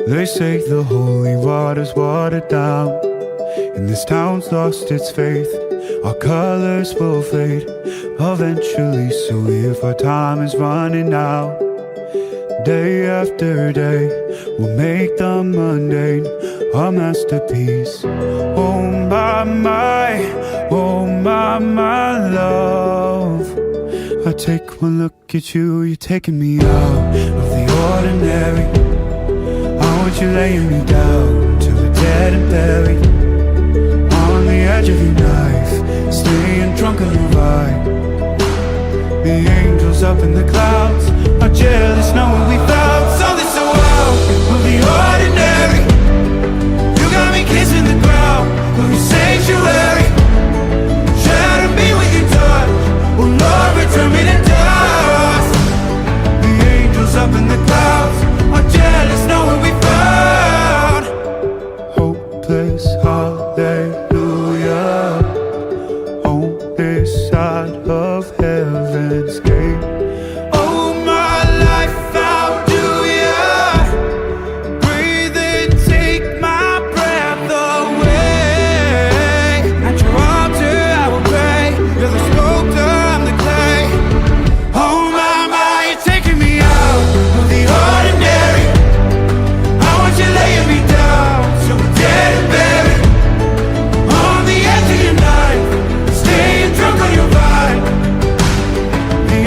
They say the holy water's watered down, and this town's lost its faith. Our colors will fade eventually, so if our time is running out, day after day, we'll make the mundane a masterpiece. Oh my, oh my love. I take one look at you, you're taking me out of the ordinary. I want you laying me down till we're dead and buried, on the edge of your knife, staying drunk on your ride. The angels up in the clouds are jealous knowing we found something so out of the ordinary. You got me kissing the ground of your sanctuary. Shatter me with your touch, oh Lord, return me to dust. The angels up in the clouds are jealous knowing we found hopeless hallelujah on this side of heaven's gate. Oh my life, how do ya breathe and take my breath away? At your altar I will pray, you're the sculptor, I'm the clay. Oh my, you're taking me out of the ordinary. I want you laying me down so we're dead and buried, on the edge of your knife, staying drunk on your vine. The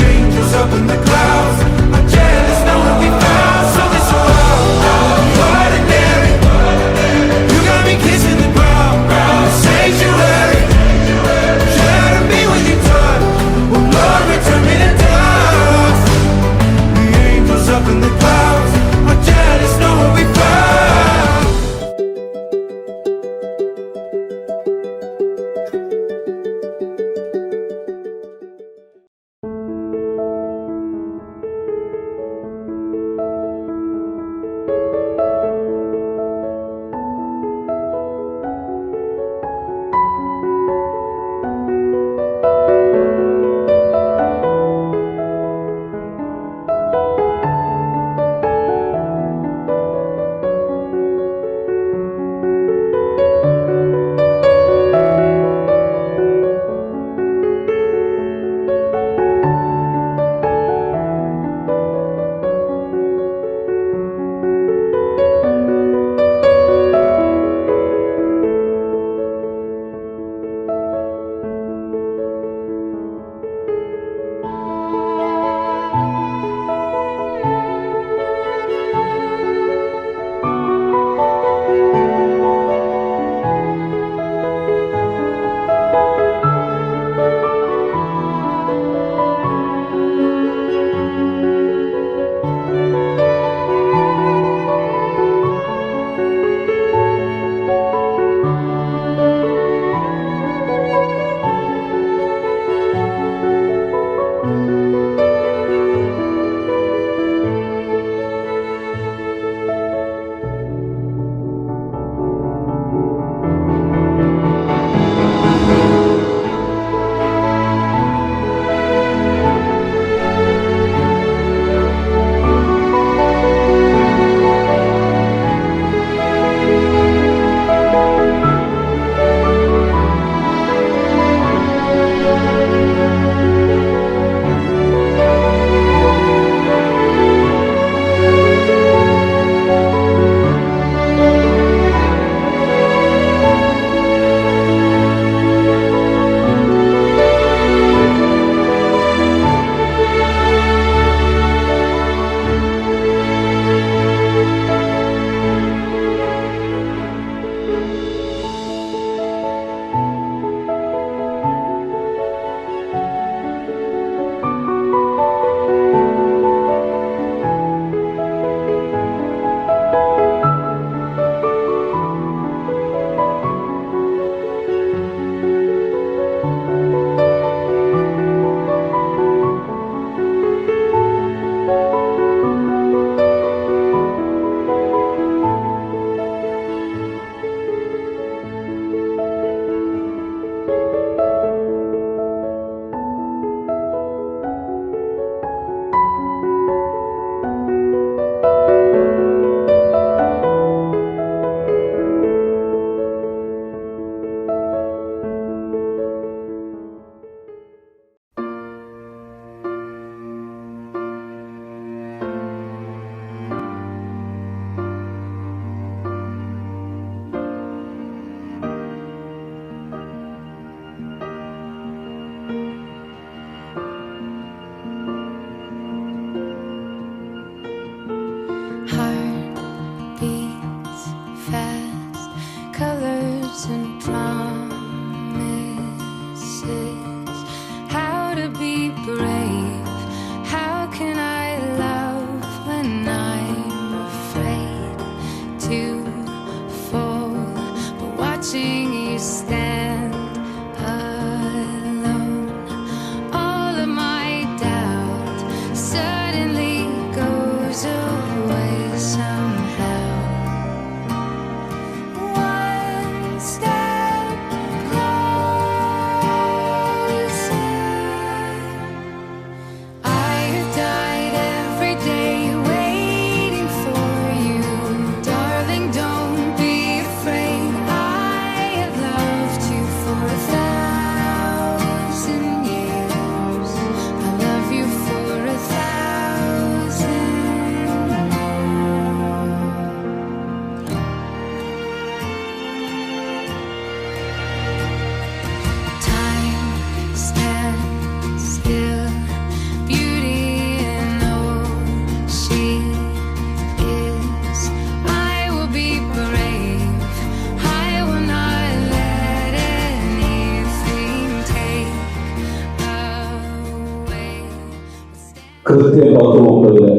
കൃത്യം 10:30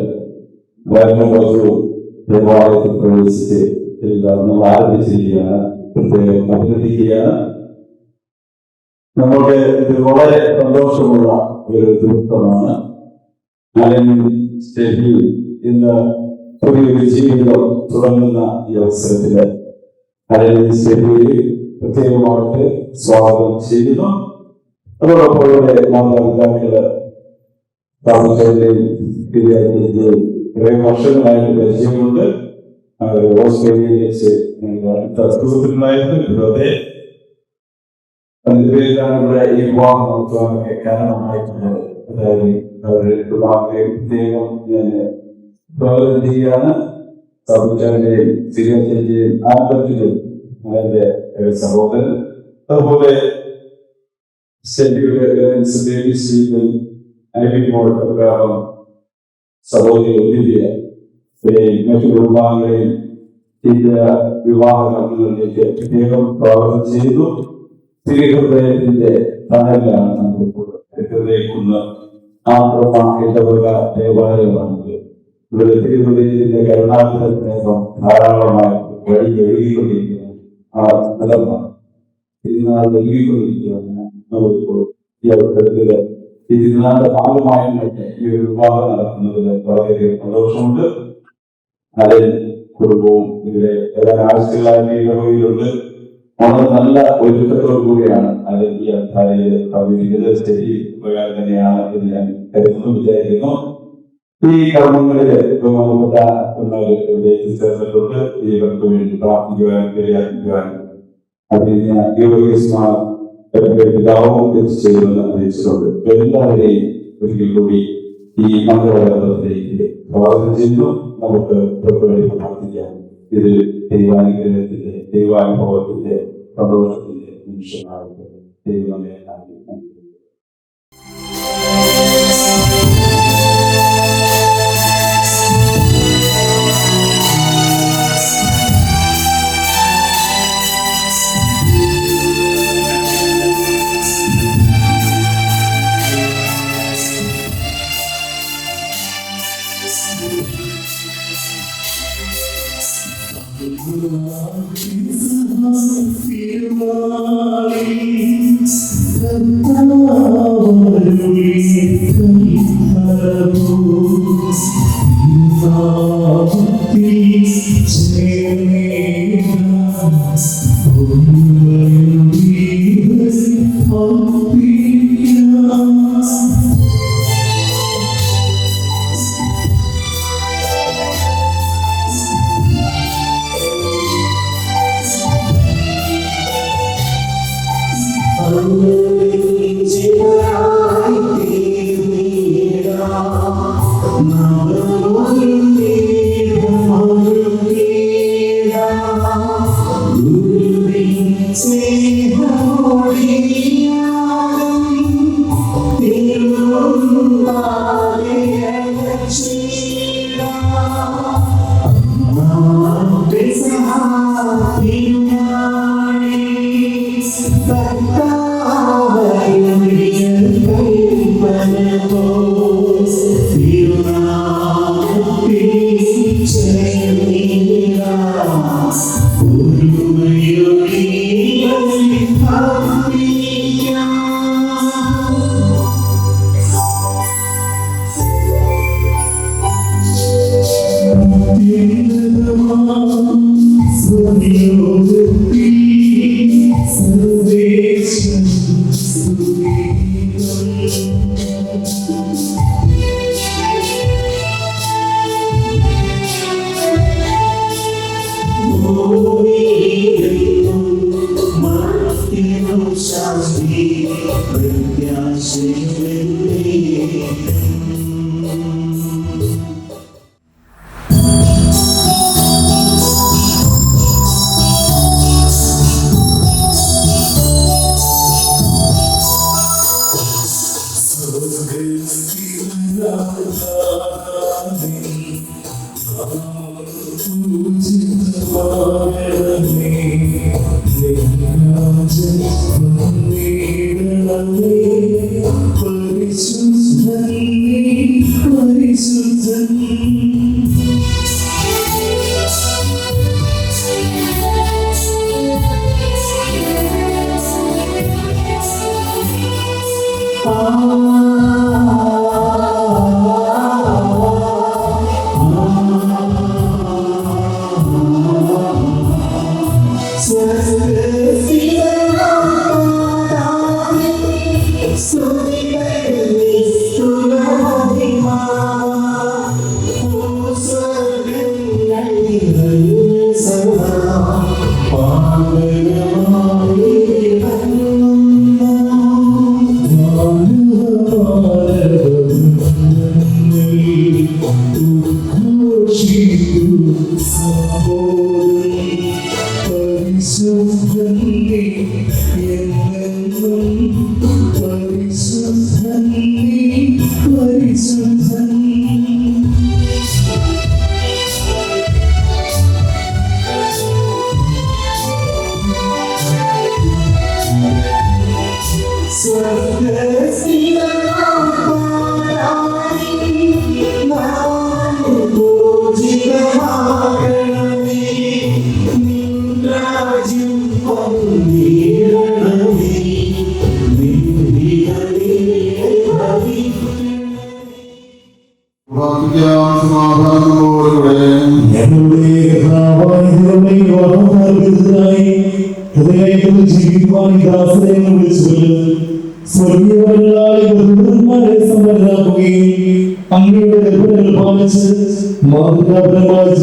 വയലിനും വധുവും ദേവാലയത്തിൽ പ്രവേശിച്ച് നമ്മൾ ആരംഭിച്ചിരിക്കുകയാണ്. പ്രത്യേകം അഭിനന്ദിക്കുകയാണ്. നമ്മുടെ ഇത് വളരെ സന്തോഷമുള്ള ഒരു ദിവസമാണ്. സ്റ്റേഡിയിൽ ഇന്ന് പുതിയൊരു ജീവിതം തുടങ്ങുന്ന ഈ അവസരത്തില് സ്റ്റേഡിയിൽ പ്രത്യേകമായിട്ട് സ്വാഗതം ചെയ്യുന്നു. അതോടൊപ്പം ഇവിടെ മാതാപിതാക്കള് താമസത്തിന്റെയും വിദ്യാർത്ഥികളുടെയും കുറെ വർഷങ്ങളായിട്ട് പരിചയമുണ്ട്. ഓസ്ട്രേലിയയിൽ വെച്ച് അടുത്ത സുഹൃത്തുക്കളായിരുന്നു. അതിന്റെ പേരിലാണ് ഇവിടെ ഈ വിവാഹം നടത്തുവാനൊക്കെ കാരണമായിട്ടുള്ളത്. അതായത് അവരുടെ പിതാവിനെ പ്രത്യേകം ഞാൻ സ്വാഗതം ചെയ്യുകയാണ്. സബുചാന്റെയും സിരിയന്റെയും ആൽബർട്ടിന്റെയും അതിന്റെ സഹോദരൻ, അതുപോലെ സഹോദരി ഒലിവിയ, മറ്റു കുടുംബാംഗങ്ങളെയും വിവാഹ കർമ്മങ്ങളിലേക്ക് പ്രത്യേകം സ്വാഗതം ചെയ്തു. തിരുഹൃദയത്തിന്റെ തണലാണ് നമുക്ക് ഹൃദയക്കുന്ന് ആക്രമ ഇടവക ദേവാലയമാണത്. ഇവിടെ തിരുഹൃദയത്തിന്റെ കരുണാകര സ്നേഹം ധാരാളമായി വഴി ഒഴുകിക്കൊണ്ടിരിക്കുകയാണ്. ആ സ്ഥലമാണ് തിരുനാൾ ഒഴുകിക്കൊണ്ടിരിക്കുകയാണ്. നമുക്കിപ്പോൾ ഈ അവസരത്തില് ഈ തിരുനാളിന്റെ ഭാഗമായിട്ട് ഈ ഒരു വിവാഹം നടത്തുന്നതിൽ വളരെയധികം സന്തോഷമുണ്ട്. അതിൽ കുടുംബവും ഇവിടെ ഏതാനും ആവശ്യങ്ങളായി ഇടവകയിലുണ്ട്. വളരെ നല്ല ഒരുക്കത്തോടു കൂടിയാണ് അതിൽ ഈ അധ്യായയിൽ കവിക്കുന്നത്. ശരി പ്രകാരം തന്നെയാണ് എന്ന് ഞാൻ കരുതുന്നു, വിചാരിക്കുന്നു. ഈ കർമ്മങ്ങളില് ബഹുമാനപ്പെട്ട ഇവിടെ എത്തിച്ചേർന്നിട്ടുണ്ട്. ഇവർക്ക് വേണ്ടി പ്രാർത്ഥിക്കുവാൻ വിലയാക്കുവാൻ പിതാവും എത്തിച്ചേരുമെന്ന് അറിയിച്ചിട്ടുണ്ട്. എല്ലാവരെയും ഒരിക്കൽ കൂടി ഈ മംഗളത്തിലേക്ക് സ്വാഗതം ചെയ്യുന്നു. നമുക്ക് പ്രാർത്ഥിക്കാം. ഇത് ദൈവാനുഗ്രഹത്തിന്റെ ദൈവാനുഭവത്തിന്റെ സന്തോഷത്തിന്റെ നിമിഷമായിട്ട് ദൈവമേ Please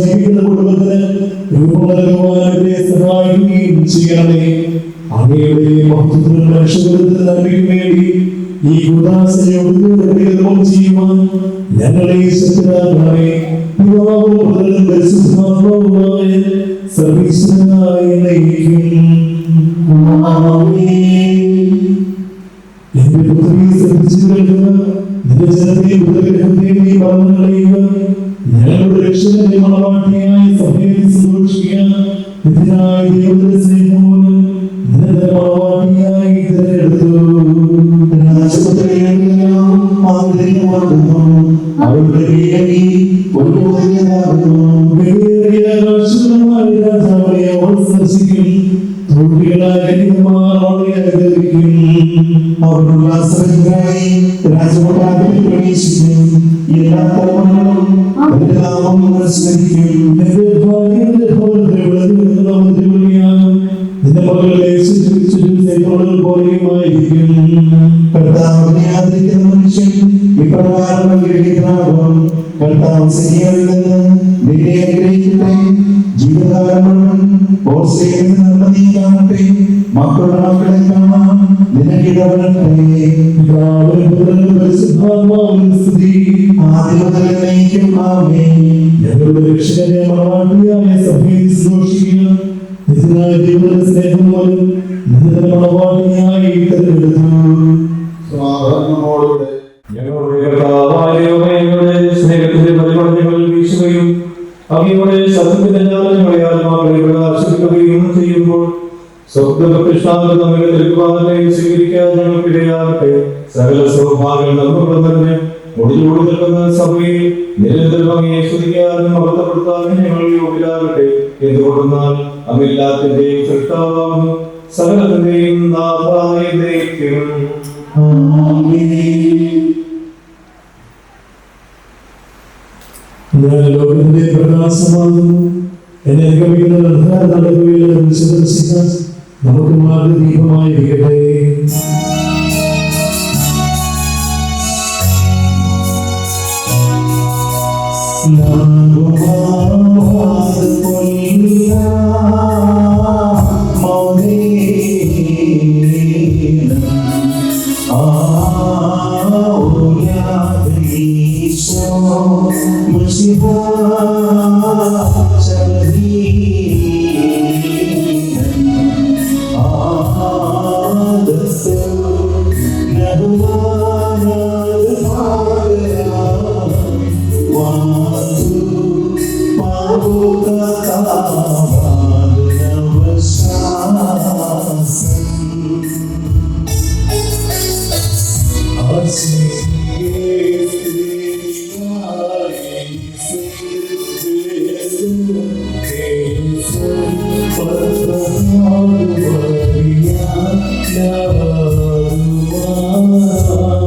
ജീവിക്കുന്ന കുടുംബത്തിന് രൂപമലകുവാനായിട്ട് സഹായിക്കുകയും ചെയ്യണമേ. അങ്ങയുടെ മഹത്വത്തിനും മനുഷ്യകുലത്തിന് നന്മയ്ക്കും വേണ്ടി ഈ കൂടാശയോട് ചെയ്യുവാൻ ഞങ്ങളെ ശക്തരാക്കണമേ. പിതാവും പുത്രനും പരിശുദ്ധാത്മാവുമായ സർവീശ്വരനായി നയിക്കും. എന്റെ പുത്രിയെ ശ്രദ്ധിച്ചു കേൾക്കുക. നിന്റെ ജനത്തെ ഉപഗ്രഹത്തെ നീ പറഞ്ഞു കളയുക. ഞങ്ങളുടെ രക്ഷകന്റെ മണവാട്ടിയായ സഭയിൽ സന്തോഷിക്കുക. ഇതിനായ ദൈവത്തിന്റെ സ്നേഹം മൂലം നിന്റെ മണവാട്ടിയായി തിരഞ്ഞെടുത്തു. അവരുടെ രാജാവിനെ അവൾ സ്പർശിക്കും. അവരുടെ രാജകൊട്ടാരത്തിൽ പ്രവേശിക്കും. എല്ലാ തലമുറകളും അവരുടെ നാമം സ്മരിക്കും. നിന്റെ മക്കളെ പോലെയുമായിരിക്കും. കർത്താവിനെ ആദരിക്കുന്ന മനുഷ്യൻ ഇപ്രകാരം അനുഗ്രഹീതനാകും. കർത്താവ് സൈന്യങ്ങളിൽ നിന്ന് നിന്നെ അനുഗ്രഹിക്കട്ടെ. ജീവിതകാലം മുഴുവൻ നന്മ കാണട്ടെ. മക്കളുടെ മക്കളെ കാണാൻ നിനക്കിടവരട്ടെ. ഞങ്ങളുടെ രക്ഷകനെ മണവാട്ടിയായ സഭയിൽ സന്തോഷിക്കുക. ഇതിനായ ദൈവത്തിന്റെ സ്നേഹം മൂലം നിന്റെ മണവാട്ടിയായി തിരഞ്ഞെടുത്തു. ഞങ്ങളുടെ സ്നേഹത്തിന്റെ പരിപാടികൾ വീശുകയും അങ്ങയുടെ സത്യത്തിന്റെ ജ്ഞാനങ്ങളെ ആത്മാക്കളെ പ്രകാശിക്കുകയും ചെയ്യുമ്പോൾ സ്വപ്നപ്രതിഷ്ഠാന്തം നമ്മെ തിരുക്കുവാനായി സ്വീകരിക്കാൻ ഞങ്ങൾക്കിടയാകട്ടെ. സകല സൗഭാഗ്യം നമ്മളുടെ തന്നെ മുടിലൂടെ നിൽക്കുന്ന സഭയിൽ നിരന്തരം അങ്ങയെ സ്തുതിക്കാനും മഹത്വപ്പെടുത്താനും ഞങ്ങൾ യോഗ്യരാകട്ടെ. എന്തുകൊണ്ടെന്നാൽ അങ്ങെല്ലാത്തിന്റെയും സൃഷ്ടാവാകുന്നു, സകലത്തിന്റെയും നാഥായ ദൈവം. ഞാൻ ലോകത്തിന്റെ പ്രകാശമാകുന്നു. എന്നെ അനുഗമിക്കുന്ന ദർശിക്കാൻ നമുക്ക് മാർഗദീപമായിരിക്കട്ടെ. Love.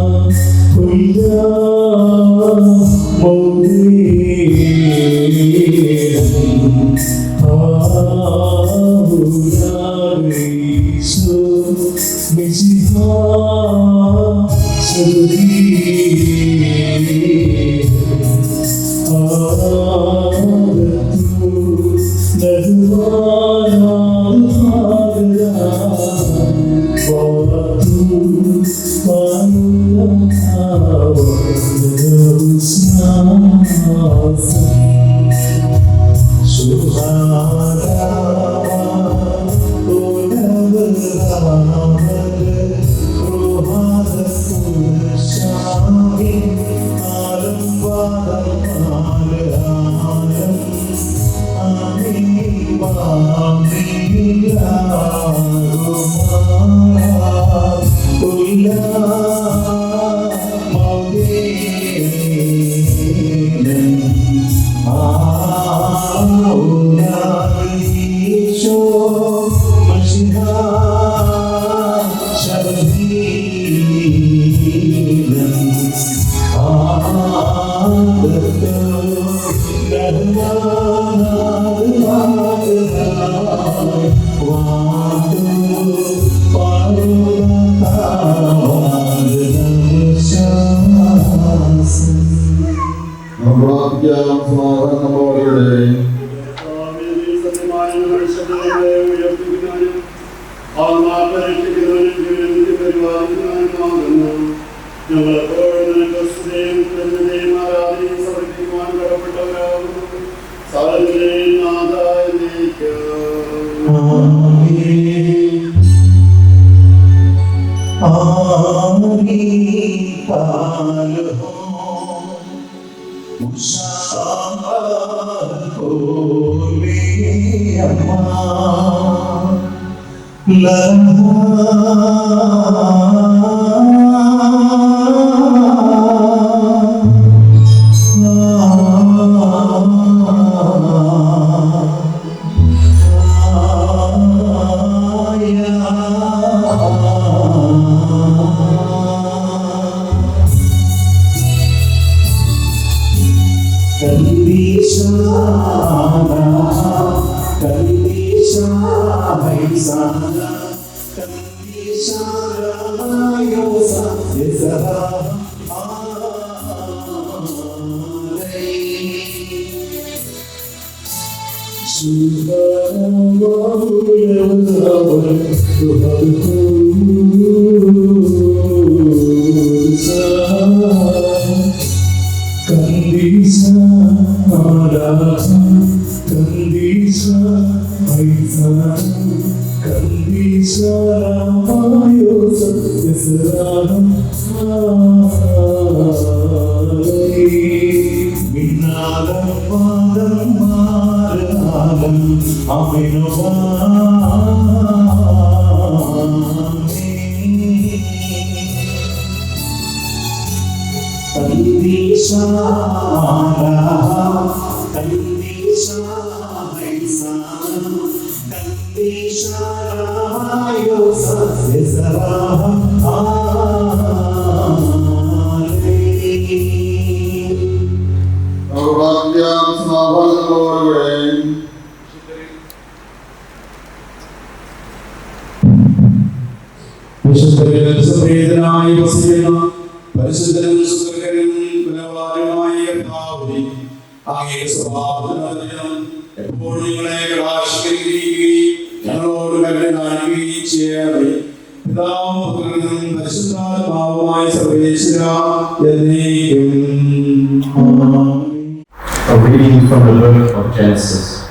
A reading from the book of Genesis,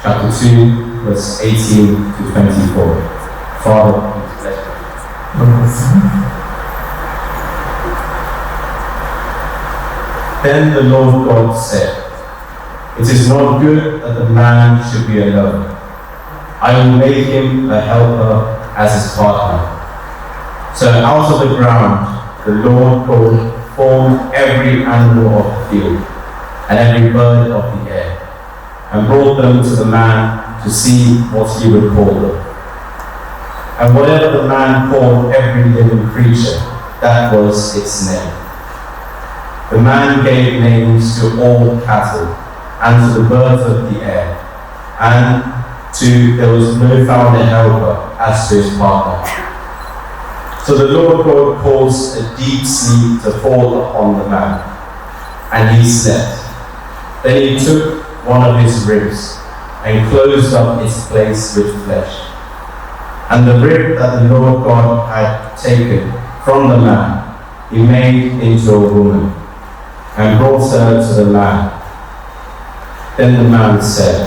chapter 2, verse 18 to 24. Father, bless you. Then the Lord God said, "It is not good that the man should be alone. I will make him a helper as his partner." So out of the ground the Lord God formed every animal of the field and every bird of the air, and brought them to the man to see what he would call them. And whatever the man called every living creature, that was its name. The man gave names to all cattle, and to the birds of the air, and there was no found a helper as to his partner. So the Lord God caused a deep sleep to fall upon the man, and he slept. Then he took one of his ribs, and closed up its place with flesh. And the rib that the Lord God had taken from the man, he made into a woman and brought her to the man. Then the man said,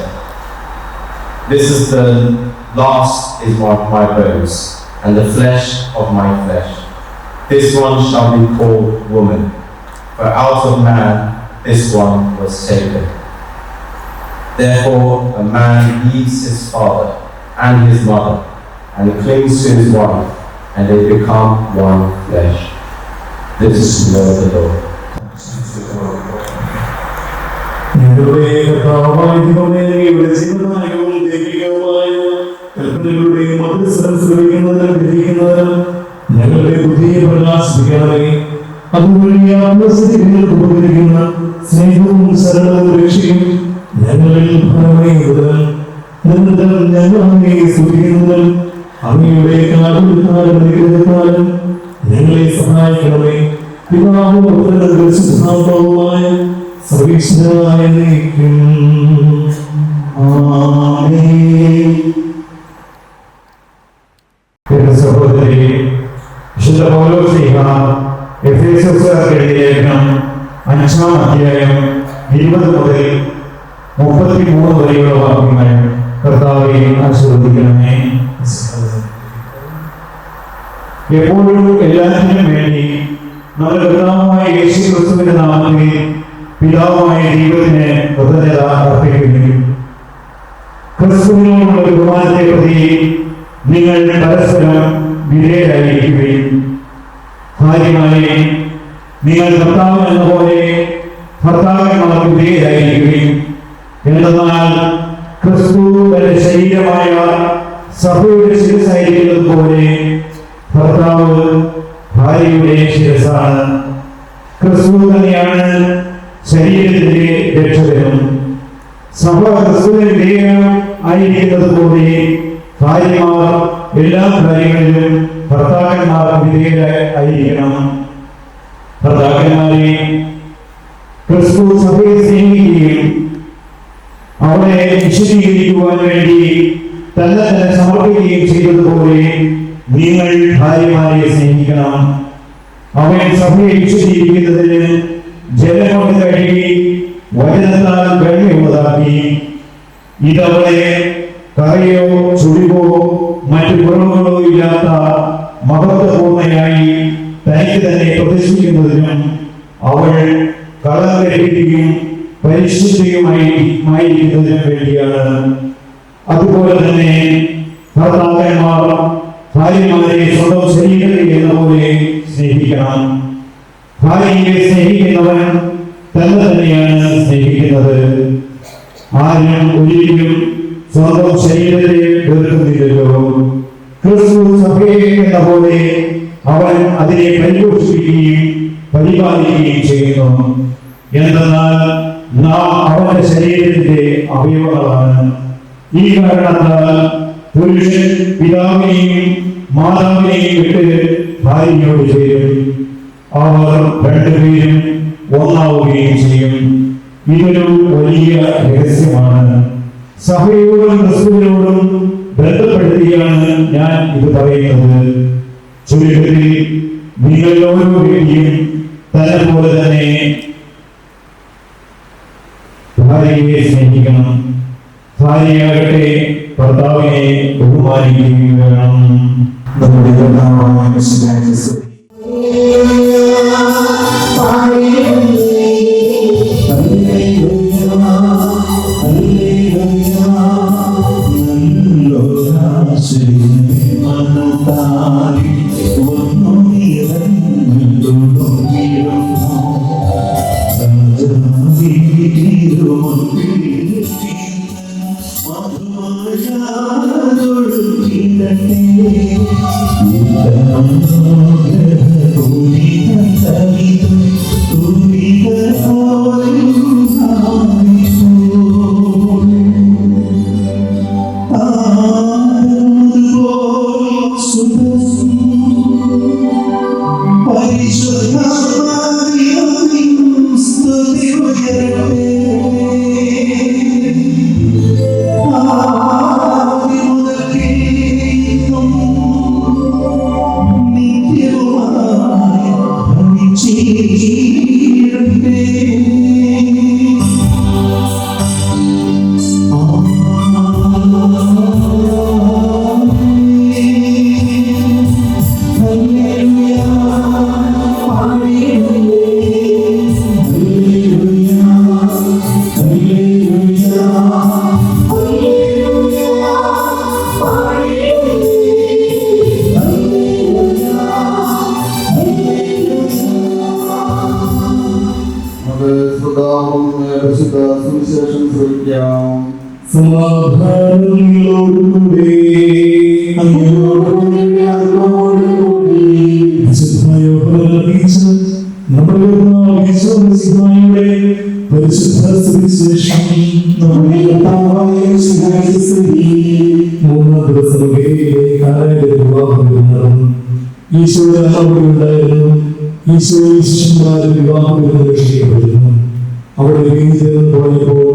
"This is the last is my bones, and the flesh of my flesh. This one shall be called woman, for out of man this one was taken." Therefore a man leaves his father and his mother, and clings to his wife, and they become one flesh. This is the word of the Lord. ഞങ്ങളുടെ കർത്താവായ ദൈവമേ, അങ്ങയുടെ ജീവദായകവും ദൈവികവുമായ കൽപ്പനകളുടെ മധുരസ്വരം ശ്രവിക്കുന്നതിനും ഗ്രഹിക്കുന്നതിനും ഞങ്ങളുടെ ബുദ്ധിയെ പ്രകാശിപ്പിക്കണമേ. അതുവഴി ആത്മസ്ഥിതികൾക്ക് ഉപകരിക്കുന്ന സ്നേഹവും സരളവും രക്ഷയും ഞങ്ങളിൽ ഫലമേകുന്നതിനും നിരന്തരം ഞങ്ങൾ അങ്ങയെ സ്തുതിക്കുന്നതിനും അങ്ങയുടെ കാരുണ്യത്താലും അനുഗ്രഹത്താലും ഞങ്ങളെ സഹായിക്കണമേ. പിതാവും പുത്രനും പരിശുദ്ധാത്മാവുമായ സർവീശ്വരനായ നീക്കും. ആമേൻ. എന്റെ സഹോദരി, വിശുദ്ധ പൗലോസ്ലീഹ എഫേസ്യർക്കാർക്ക് എഴുതിയ ലേഖനം 5-ാം അധ്യായം 20 മുതൽ 33 വരെയുള്ള വാക്യങ്ങൾ കർത്താവെ ആശീർവദിക്കണമേ. എപ്പോഴും എല്ലാത്തിനും വേണ്ടി നമ്മുടെ കർത്താവായ യേശുക്രിസ്തുവിന്റെ നാമത്തിൽ പിതാവായ ദൈവത്തിന് കൃതജ്ഞത അർപ്പിക്കുന്നു. ക്രിസ്തുവിനോടുള്ള ബഹുമാനത്തെ പ്രതി നിങ്ങൾ പരസ്പരം വിധേയരായിരിക്കുകയും ഭാര്യമാരെ നിങ്ങൾ ഭർത്താവ് എന്ന പോലെ ഭർത്താക്കന്മാർ വിധേയരായിരിക്കുകയും, എന്തെന്നാൽ ക്രിസ്തു തന്റെ ശരീരമായ സഭയുടെ ശിരസ്സായിരിക്കുന്നത് പോലെ ഭർത്താവ് ഭാര്യയുടെ ശിരസ്സാണ്. ക്രിസ്തു തന്നെയാണ് ശരീരത്തിന്റെ രക്ഷകനും. സഭ ക്രിസ്തുവിന് വിധേയം ആയിരിക്കുന്നത് പോലെ ഭാര്യമാർ എല്ലാ കാര്യങ്ങളിലും ഭർത്താക്കന്മാർക്ക് വിധേയരായിരിക്കണം. ഭർത്താക്കന്മാരെ ക്രിസ്തു സഭയെ സ്നേഹിക്കുകയും അവരെ വിശദീകരിക്കുവാൻ വേണ്ടി തന്നെ സമർപ്പിക്കുകയും ചെയ്തതുപോലെ നിങ്ങൾ ഭാര്യമാരെ സ്നേഹിക്കണം. അവൻ സഭയെ വിശദീകരിക്കുന്നതിന് ജലം കൊണ്ട് കഴുകി വചനത്താൽ വെള്ളയുള്ളതാക്കി. ഇതവളെ കറയോ ചുളിവോ മറ്റു കുറവുകളോ ഇല്ലാത്ത മഹത്വപൂർണ്ണയായി തനിക്ക് തന്നെ പ്രതിഷ്ഠിക്കുന്നതിനും അവൾ കളങ്കരഹിതയും പരിശുദ്ധിയുമായിരിക്കുന്നതിനും വേണ്ടിയാണ്. അതുപോലെ തന്നെ ഭർത്താക്കന്മാർ ഭാര്യമാരെ സ്വന്തം ശരീരത്തെ എന്ന പോലെ സ്നേഹിക്കണം. ഭാര്യയെ സ്നേഹിക്കുന്നവൻ തന്നെ തന്നെയാണ് സ്നേഹിക്കുന്നത്. ആരും ഒരിക്കലും സ്വന്തം ശരീരത്തെ വെറുക്കുന്നില്ലല്ലോ. ക്രിസ്തു സഭയെ എന്ന പോലെ അവൻ അതിനെ പരിപോഷിപ്പിക്കുകയും പരിപാലിക്കുകയും ചെയ്യുന്നു. എന്തെന്നാൽ നാം അവന്റെ ശരീരത്തിന്റെ അവയവങ്ങളാണ്. ഈ കാരണത്താൽ പുരുഷൻ പിതാവിനെയും മാതാവിനെയും വിട്ട് ഭാര്യയോട് ചേരും, അവർ രണ്ടുപേരും ഒന്നാവുകയും ചെയ്യും. ഇതൊരു വലിയ രഹസ്യമാണ്. സഭയോടും ക്രിസ്തുവിനോടും ബന്ധപ്പെടുത്തിയാണ് ഞാൻ ഇത് പറയുന്നത്. ചുരുക്കത്തിൽ നിങ്ങൾ ഓരോ വ്യക്തിയും തന്നെ പോലെ തന്നെ ഭാര്യയെ സ്നേഹിക്കണം. ഭാര്യയാകട്ടെ ഭർത്താവിനെ ബഹുമാനിക്കുകയും വേണം. നമ്മുടെ കർത്താവായ യേശുവിന്റെ സ്തുതി. ും സുവിശേഷം ശ്രമിക്കാം. സമാധാനങ്ങളോടുകൂടി പരിശുദ്ധ സുവിശേഷം മൂന്നാം ദിവസം ഈശോയുടെ അമ്മയുണ്ടായിരുന്നു. ഈശോ ശിഷ്യന്മാരുടെ വിവാഹം രക്ഷിക്കപ്പെടുന്നു. അവിടെ വീതിയിൽ പോയപ്പോൾ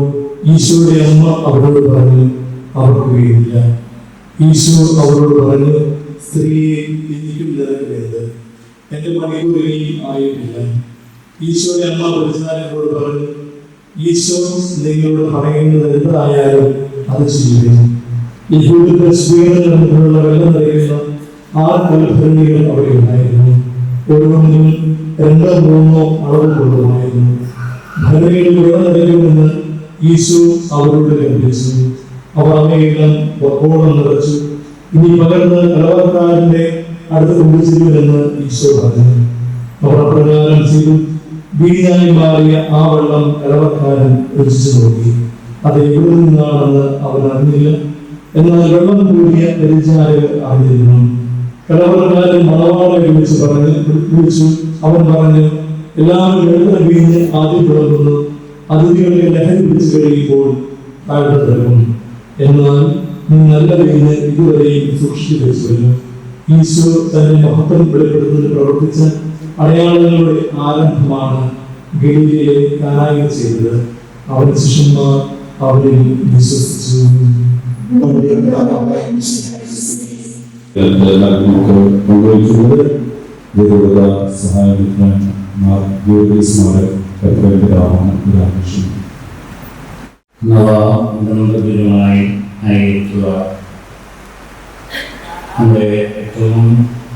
ഈശോയുടെ അമ്മ അവരോട് പറഞ്ഞു, അവർക്ക് വീടില്ല. ഈശോ അവരോട് പറഞ്ഞു, സ്ത്രീയെ എനിക്കും നിരക്കുന്നത് എന്റെ മണിക്കൂർ ഇനിയും ആയിട്ടില്ല. ഈശോയുടെ അമ്മ പരിചാരകരോട് പറഞ്ഞു, ഈശോ നിങ്ങളോട് പറയുന്നത് എന്തായാലും അത് ചെയ്യുക. യഹൂദരുടെ സ്വീകരണത്തിനുള്ള വെള്ളം നിറയുന്ന 6 കൽഭരണികൾ അവിടെ ഉണ്ടായിരുന്നു. ഓരോന്നിനും 2-3 അളവ് കൊള്ളുമായിരുന്നു. ഭരണികളിൽ വെള്ളം നിറയ്ക്കുമെന്ന് ഈശോ അവരോട് കൽപ്പിച്ചു. അവർ അവയെല്ലാം വക്കോളം നിറച്ചു. ഇനി പകർന്ന് കലവറക്കാരന്റെ അടുത്ത് കൊണ്ടുചെല്ലുമെന്ന് ഈശോ പറഞ്ഞു. അവർ അപ്രകാരം ചെയ്തു. വീഞ്ഞായി മാറിയ ആ വെള്ളം കലവറക്കാരൻ രുചിച്ചു നോക്കി. അത് എവിടെ നിന്നാണെന്ന് അവൻ അറിഞ്ഞില്ല. എന്നാൽ വെള്ളം കൂടിയ പരിചാരകർ അറിഞ്ഞിരുന്നു. കലവറക്കാരൻ മണവാളനെ വിളിച്ചു. അവൻ പറഞ്ഞു, എല്ലാവരും വെള്ളം വീഞ്ഞ് ആദ്യം തുടങ്ങുന്നു. അതിഥികളെ ലഹരി പിടിച്ചു കഴിയുമ്പോൾ താഴ്ത്തപ്പെടും. എന്നാൽ നീ നല്ല വീഞ്ഞ് ഇതുവരെയും സൂക്ഷിച്ചു വെച്ചുവല്ലോ. ഈശോ തന്റെ മഹത്വം വെളിപ്പെടുത്തുന്നതിന് പ്രവർത്തിച്ച അടയാളങ്ങളുടെ ആരംഭമാണ് ഗലീലയിലെ കാനായിൽ ചെയ്തത്. അവന്റെ ശിഷ്യന്മാർ അവരിൽ വിശ്വസിച്ചു. സഹായിക്കാൻ നവദമ്പതികളുമായി അയക്കുക. നമ്മുടെ ഏറ്റവും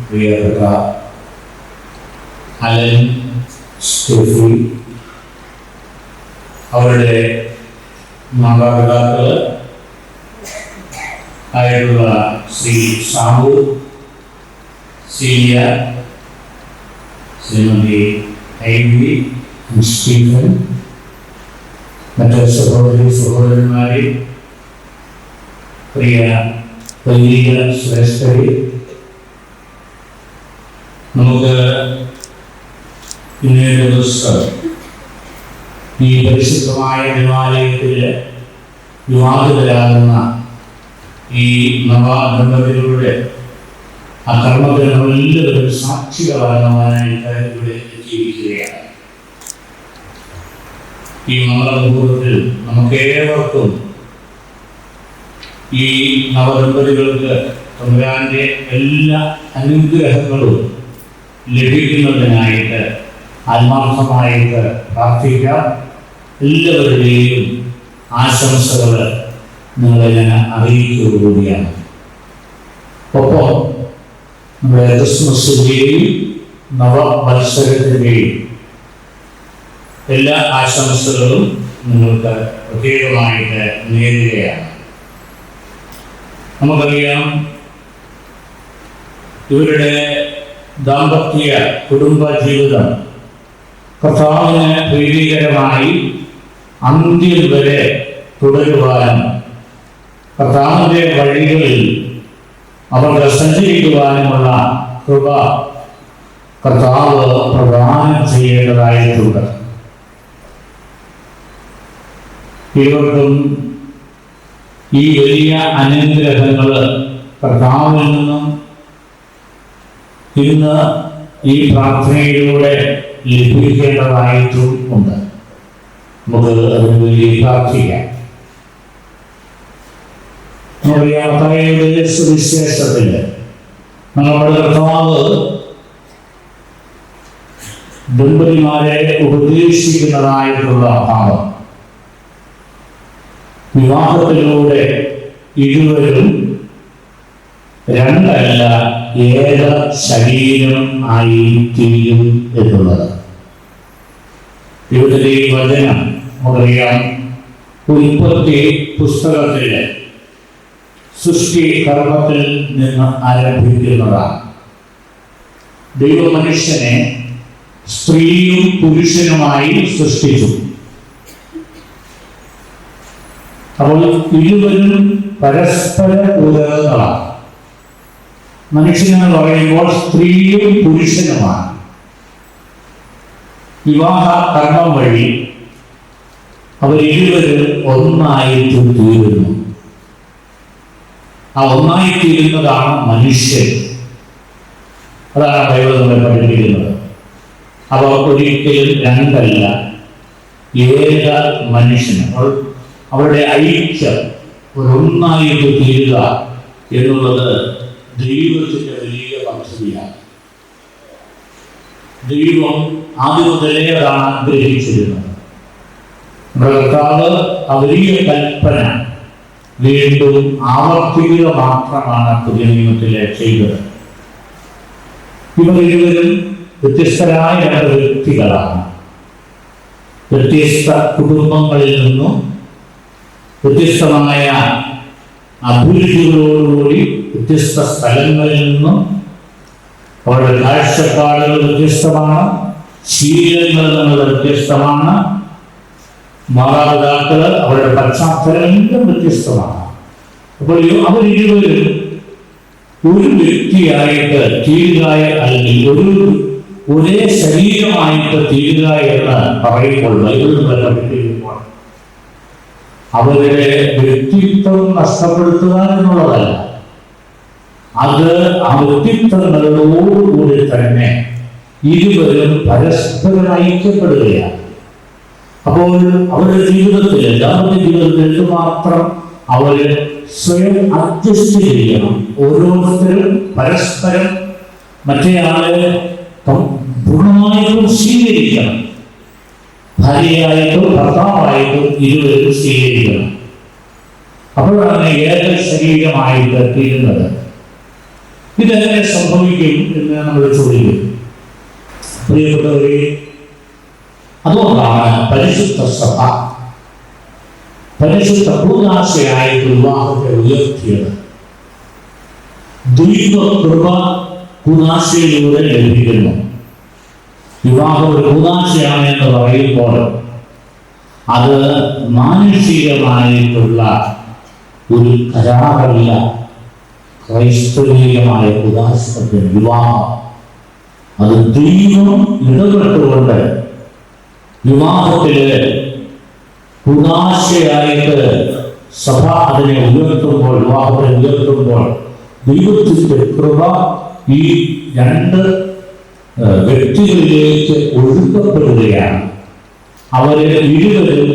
പ്രിയപ്പെട്ട അലൻ സ്റ്റെഫി, അവരുടെ മാതാപിതാക്കൾ ആയിട്ടുള്ള Shri Shabu, Celia, Shrimati Ivy, Stephen, മറ്റ് സഹോദരന്മാരെ, പ്രിയ വൈദിക ശ്രേഷ്ഠരെ, നമുക്ക് ഇന്നേ ദിവസം ഈ പരിശുദ്ധമായ ദേവാലയത്തിൽ വിവാഹിതരാകുന്ന ഈ നവദമ്പതികളുടെ ആ കർമ്മത്തിന് നമ്മളെല്ലാവരും സാക്ഷികളാകുവാനായിട്ട് ഇവിടെ എത്തിയിരിക്കുകയാണ്. ഈ മംഗളമുഹൂർത്തത്തിൽ നമുക്കേവർക്കും ഈ നവദമ്പതികൾക്ക് തമ്പുരാന്റെ എല്ലാ അനുഗ്രഹങ്ങളും ലഭിക്കുന്നതിനായിട്ട് ആത്മാർത്ഥമായിട്ട് പ്രാർത്ഥിക്കാം. എല്ലാവരുടെയും ആശംസകൾ നിങ്ങളെ ഞാൻ അറിയിക്കുകയാണ്. ഒപ്പം നമ്മുടെ ക്രിസ്മസിന്റെയും നവവത്സരത്തിന്റെയും എല്ലാ ആശംസകളും നിങ്ങൾക്ക് പ്രത്യേകമായിട്ട് നേരുകയാണ്. നമുക്കറിയാം, ഇവരുടെ ദാമ്പത്യ കുടുംബ ജീവിതം കർത്താവിന് പ്രീതികരമായി അന്ത്യം വരെ തുടരുവാനും കർത്താവിന്റെ വഴികളിൽ അവർക്ക് സഞ്ചരിക്കുവാനുമുള്ള കൃപ കർത്താവ് പ്രദാനം ചെയ്യേണ്ടതായിട്ടുണ്ട്. ഇവർക്കും ഈ വലിയ അനുഗ്രഹങ്ങൾ കർത്താവിൽ നിന്നും ഇന്ന് ഈ പ്രാർത്ഥനയിലൂടെ ലഭിക്കേണ്ടതായിട്ടും ഉണ്ട്. നമുക്ക് അതിനുവേണ്ടി പ്രാർത്ഥിക്കാം. മത്തായിയുടെ സുവിശേഷത്തിൽ നമ്മുടെ കർത്താവ് ദമ്പതിമാരെ ഉപദേശിക്കുന്നതായിട്ടുള്ള ഭാഗം. വിവാഹത്തിലൂടെ ഇരുവരും രണ്ടല്ല ഏക ശരീരം ആയി തീരും എന്നുള്ളത്. ഇവിടുത്തെ ഈ വചനം നമുക്കറിയാം, ഉൽപ്പത്തി പുസ്തകത്തിലെ സൃഷ്ടി കർമ്മത്തിൽ നിന്ന് ആരംഭിക്കുന്നതാണ്. ദൈവ മനുഷ്യനെ സ്ത്രീയും പുരുഷനുമായി സൃഷ്ടിച്ചു. അപ്പോൾ ഇരുവരും പരസ്പര പൂരകങ്ങളാണ്. മനുഷ്യനെന്ന് പറയുമ്പോൾ സ്ത്രീയും പുരുഷനുമാണ്. വിവാഹ കർമ്മം വഴി അവരിരുവരും ഒന്നായിട്ട് തീരുന്നു. ആ ഒന്നായിത്തീരുന്നതാണ് മനുഷ്യൻ. അതാണ് ബൈബിൾ നമ്മളെ പഠിപ്പിക്കുന്നത്. അവ ഒരിക്കലും രണ്ടല്ല, ഏക മനുഷ്യൻ. അവരുടെ ഐക്യം ഒന്നായിട്ട് തീരുക എന്നുള്ളത് ദൈവത്തിന്റെ വലിയ പദ്ധതിയാണ്. ദൈവം ആദ്യം മുതലേ അതാണ് ആഗ്രഹിച്ചിരുന്നത്. നമ്മുടെ കർത്താവ് ആ വലിയ കൽപ്പന വീണ്ടും ആവർത്തിക്കുക മാത്രമാണ് പുതിയ നിയമത്തിലെ ചെയ്തത്. ഇവർ ഇരുവരും വ്യത്യസ്തരായ രണ്ട് വ്യക്തികളാണ്. വ്യത്യസ്ത കുടുംബങ്ങളിൽ നിന്നും വ്യത്യസ്തമായ അഭിരുചികളോടുകൂടി വ്യത്യസ്ത സ്ഥലങ്ങളിൽ നിന്നും അവരുടെ കാഴ്ചപ്പാടുകൾ വ്യത്യസ്തമാണ്, ശീലങ്ങൾ എന്നുള്ളത് വ്യത്യസ്തമാണ്, മാതാപിതാക്കൾ അവരുടെ പശ്ചാത്തലം എല്ലാം വ്യത്യസ്തമാണ്. അപ്പോൾ അവരിരുവരും ഒരു വ്യക്തിയായിട്ട് തീരുക, അല്ലെങ്കിൽ ഒരേ ശരീരമായിട്ട് തീരുക എന്ന് പറയുമ്പോൾ ബൈബിൾ പഠിപ്പിക്കുമ്പോൾ അവരുടെ വ്യക്തിത്വം നഷ്ടപ്പെടുത്തുക എന്നുള്ളതല്ല, അത് ആ വ്യക്തിത്വങ്ങളോടുകൂടി തന്നെ ഇരുവരും പരസ്പരം ഐക്യപ്പെടുകയാണ്. അപ്പോൾ അവരുടെ ജീവിതത്തിൽ, എല്ലാവരുടെ ജീവിതത്തിൽ എന്തുമാത്രം അവര് സ്വയം അഡ്ജസ്റ്റ് ചെയ്യണം. ഓരോരുത്തരും പരസ്പരം മറ്റേയാളെ പൂർണ്ണമായിട്ടും സ്വീകരിക്കണം. ഭാര്യയായിട്ടും ഭർത്താവായിട്ടും ഇരുവരും സ്വീകരിക്കണം. അപ്പോഴാണ് ഏക ശരീരമായിട്ട് തീരുന്നത്. ഇതെങ്ങനെ സംഭവിക്കും എന്ന് നമ്മൾ ചോദിക്കും. പ്രിയപ്പെട്ടവരെ, അതുകൊണ്ടാണ് പരിശുദ്ധ സഭ പരിശുദ്ധ കൂദാശയായിട്ട് വിവാഹത്തെ ഉയർത്തിയത്. ദൈവകൃപ കൂദാശയിലൂടെ ലഭിക്കുന്നു. വിവാഹം ഒരു കൂദാശയാണ് എന്ന് പറയുമ്പോൾ അത് മാനുഷികമായിട്ടുള്ള ഒരു കരാറല്ല. ക്രൈസ്തവീയമായ കൂദാശത്തിന് വിവാഹം അത് ദൈവം ഇടപെട്ടുകൊണ്ട് വിവാഹത്തില് കൂദാശയായിട്ട് സഭ അതിനെ ഉയർത്തുമ്പോൾ, വിവാഹത്തെ ഉയർത്തുമ്പോൾ ദൈവത്തിന്റെ കൃപ ഈ രണ്ട് വ്യക്തികളിലേക്ക് ഒഴുക്കപ്പെടുകയാണ്. അവര് ഇരുവരും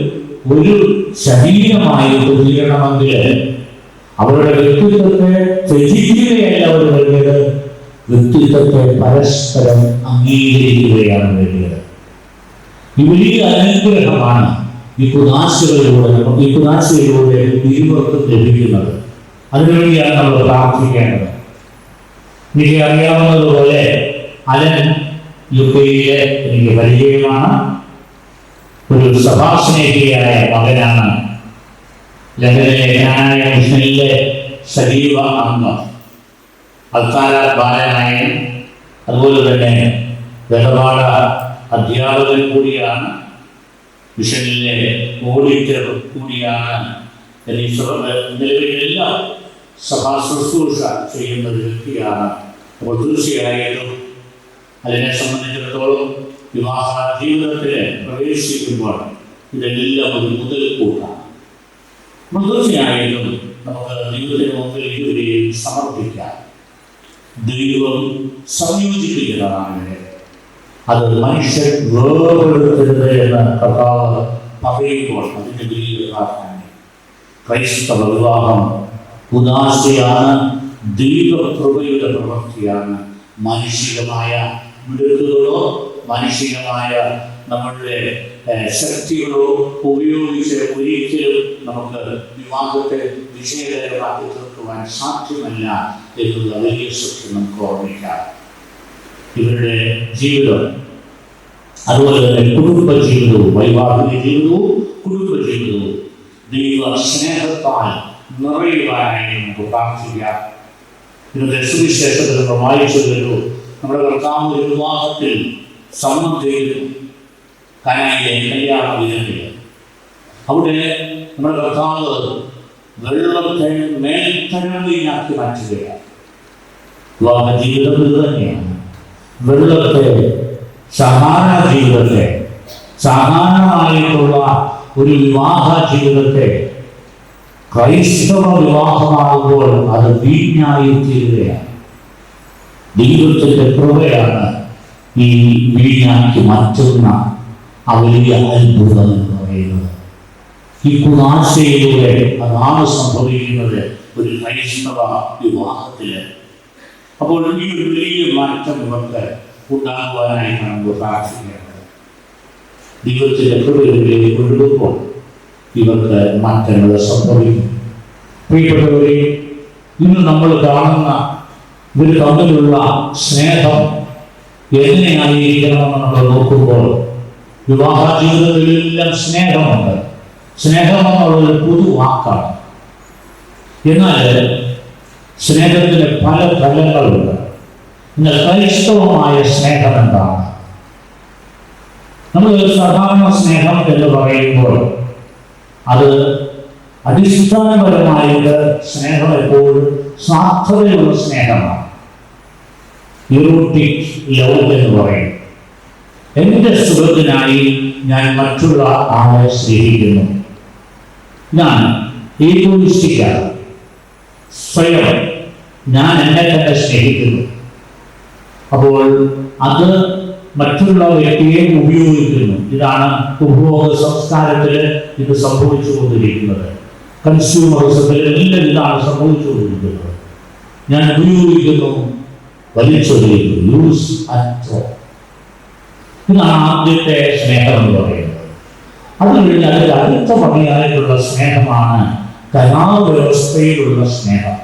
ഒരു ശരീരമായിട്ട് തീരണമെങ്കിൽ അവരുടെ വ്യക്തിത്വത്തെ ത്യജിക്കുകയല്ല അവർ വേണ്ടത്, വ്യക്തിത്വത്തെ പരസ്പരം അംഗീകരിക്കുകയാണ് വേണ്ടത്. ഈ വലിയ അനുഗ്രഹമാണ് ഈ കുദാശയിലൂടെ ഇരുവർക്കും ലഭിക്കുന്നത്. അതിനുവേണ്ടിയാണ് നമ്മൾ പ്രാർത്ഥിക്കേണ്ടത്. എനിക്ക് അറിയാവുന്നതുപോലെ അലൻ യുകെയിലെ എനിക്ക് പരിചയമാണ്. ഒരു സഭാസ്നേഹിയായ മകനാണ്. ലണ്ടനിലെ ജ്ഞാനായ മിഷനിലെ സജീവ അംഗം, അൽത്താര ബാലനായൻ, അതുപോലെ തന്നെ വേദപാഠ അധ്യാപകൻ കൂടിയാണ്, മിഷനിലെ ഓഡിറ്റർ കൂടിയാണ്. നിലവിലെല്ലാം സഭാ ശുശ്രൂഷ ചെയ്യുന്ന ഒരു വ്യക്തിയാണ്. അപ്പോൾ തീർച്ചയായിട്ടും അതിനെ സംബന്ധിച്ചിടത്തോളം വിവാഹ ജീവിതത്തിൽ പ്രവേശിക്കുമ്പോൾ ഇതെല്ലാം ഒരു മുതൽക്കൂട്ടാണ്. തീർച്ചയായിട്ടും നമുക്ക് ദൈവത്തിന് മുമ്പിൽ ഇരുവരെയും സമർപ്പിക്കാം. ദൈവം സംയോജിപ്പിക്കുന്നതാണ്. അത് മനുഷ്യൻ വേർപെടുത്തരുത് എന്ന് കർത്താവ് പറയുമ്പോൾ അതിൻ്റെ വലിയ പ്രാർത്ഥന. ക്രൈസ്തവ വിവാഹം ഉദാശയാണ്, ദൈവകൃപയുടെ പ്രവൃത്തിയാണ്. മാനുഷികമായ മിടുക്കുകളോ മാനുഷികമായ നമ്മളുടെ ശക്തികളോ ഉപയോഗിച്ച് ഒരിക്കലും നമുക്ക് വിവാഹത്തെ വിജയകരമാക്കി തീർക്കുവാൻ സാധ്യമല്ല എന്നുള്ള വലിയ സത്യം നമുക്ക് ഓർമ്മിക്കാം. ഇവരുടെ ജീവിതം, അതുപോലെ തന്നെ കുടുംബജീവിതവും, വൈവാഹിക ജീവിതവും കുടുംബജീവിതവും ദൈവ സ്നേഹത്താൽ നിറയുവാനായി നമുക്ക് പ്രാർത്ഥിക്കാം. ഇന്നത്തെ സുവിശേഷത്തിൽ നമ്മൾ വായിച്ചല്ലോ, നമ്മുടെ കർത്താവ് ഒരു വിവാഹത്തിൽ സംബന്ധിക്കുന്നു. കനായിലെ കല്യാണ വിരുന്നിൽ അവിടെ നമ്മുടെ കർത്താവ് വെള്ളത്തെ മേൽത്തരവിനാക്കി മാറ്റുകയാണ്. വിവാഹ ജീവിതം ഇത് തന്നെയാണ്. വെള്ളത്തെ, സാധാരണ ജീവിതത്തെ, സാധാരണമായിട്ടുള്ള ഒരു വിവാഹ ജീവിതത്തെ ക്രൈസ്തവ വിവാഹമാകുമ്പോൾ അത് വീഞ്ഞായി തീരുകയാണ്. ദൈവത്തിന്റെ കൃപയാണ് ഈ വീഞ്ഞാക്കി മാറ്റുന്ന ആ വലിയ അത്ഭുതം എന്ന് പറയുന്നത്. ഈ കുദാശയിലൂടെ അതാണ് സംഭവിക്കുന്നത് ഒരു ക്രൈസ്തവ വിവാഹത്തില്. അപ്പോൾ ഈ ഒരു വലിയ മാറ്റം ഇവർക്ക് ഉണ്ടാകുവാനായി നമുക്ക് പ്രാർത്ഥിക്കേണ്ടത്. ദൈവത്തിന്റെ കൃപയിലേക്ക് ഒഴുകുമ്പോൾ ഇവർക്ക് മാറ്റങ്ങൾ സംഭവിക്കും. പ്രിയപ്പെട്ടവരെ, ഇന്ന് നമ്മൾ കാണുന്ന ഇവർ തമ്മിലുള്ള സ്നേഹം എങ്ങനെയായിരിക്കണമെന്ന് നമ്മൾ നോക്കുമ്പോൾ വിവാഹ ജീവിതത്തിലെല്ലാം സ്നേഹമുണ്ട്. സ്നേഹം എന്നുള്ളൊരു പൊതുവാക്കാണ്. എന്നാൽ സ്നേഹത്തിന് പല തലങ്ങളുണ്ട്. എന്നാൽ ക്രൈസ്തവമായ സ്നേഹം എന്താണ്? നമ്മൾ സാധാരണ സ്നേഹം എന്ന് പറയുമ്പോൾ അത് അടിസ്ഥാനപരമായിട്ട് സ്നേഹം എപ്പോഴും സ്വാർത്ഥതയുള്ള സ്നേഹമാണ്. ഇറോട്ടിക് ലവ് എന്ന് പറയും. എൻ്റെ സുഖത്തിനായി ഞാൻ മറ്റുള്ള ആളെ സ്നേഹിക്കുന്നു. ഞാൻ ഈഗോയിസ്റ്റിക്കാണ്. സ്വയം ഞാൻ എന്നെ തന്നെ സ്നേഹിക്കുന്നു. അപ്പോൾ അത് മറ്റുള്ള വ്യക്തിയെ ഉപയോഗിക്കുന്നു. ഇതാണ് ഉപഭോഗ സംസ്കാരത്തിൽ ഇത് സംഭവിച്ചുകൊണ്ടിരിക്കുന്നത്. കൺസ്യൂമറിസത്തിൽ എല്ലാം ഇതാണ് സംഭവിച്ചുകൊണ്ടിരിക്കുന്നത്. ഞാൻ ഉപയോഗിക്കുന്നു, വലിച്ചൊരിക്കുന്നു, യൂസ് ആൻഡ് ത്രോ. ഇതാണ് ആദ്യത്തെ സ്നേഹം എന്ന് പറയുന്നത്. അത് കഴിഞ്ഞാൽ അതിൽ അടുത്ത പണിയായിട്ടുള്ള സ്നേഹമാണ് കലാവ്യവസ്ഥയിലുള്ള സ്നേഹം.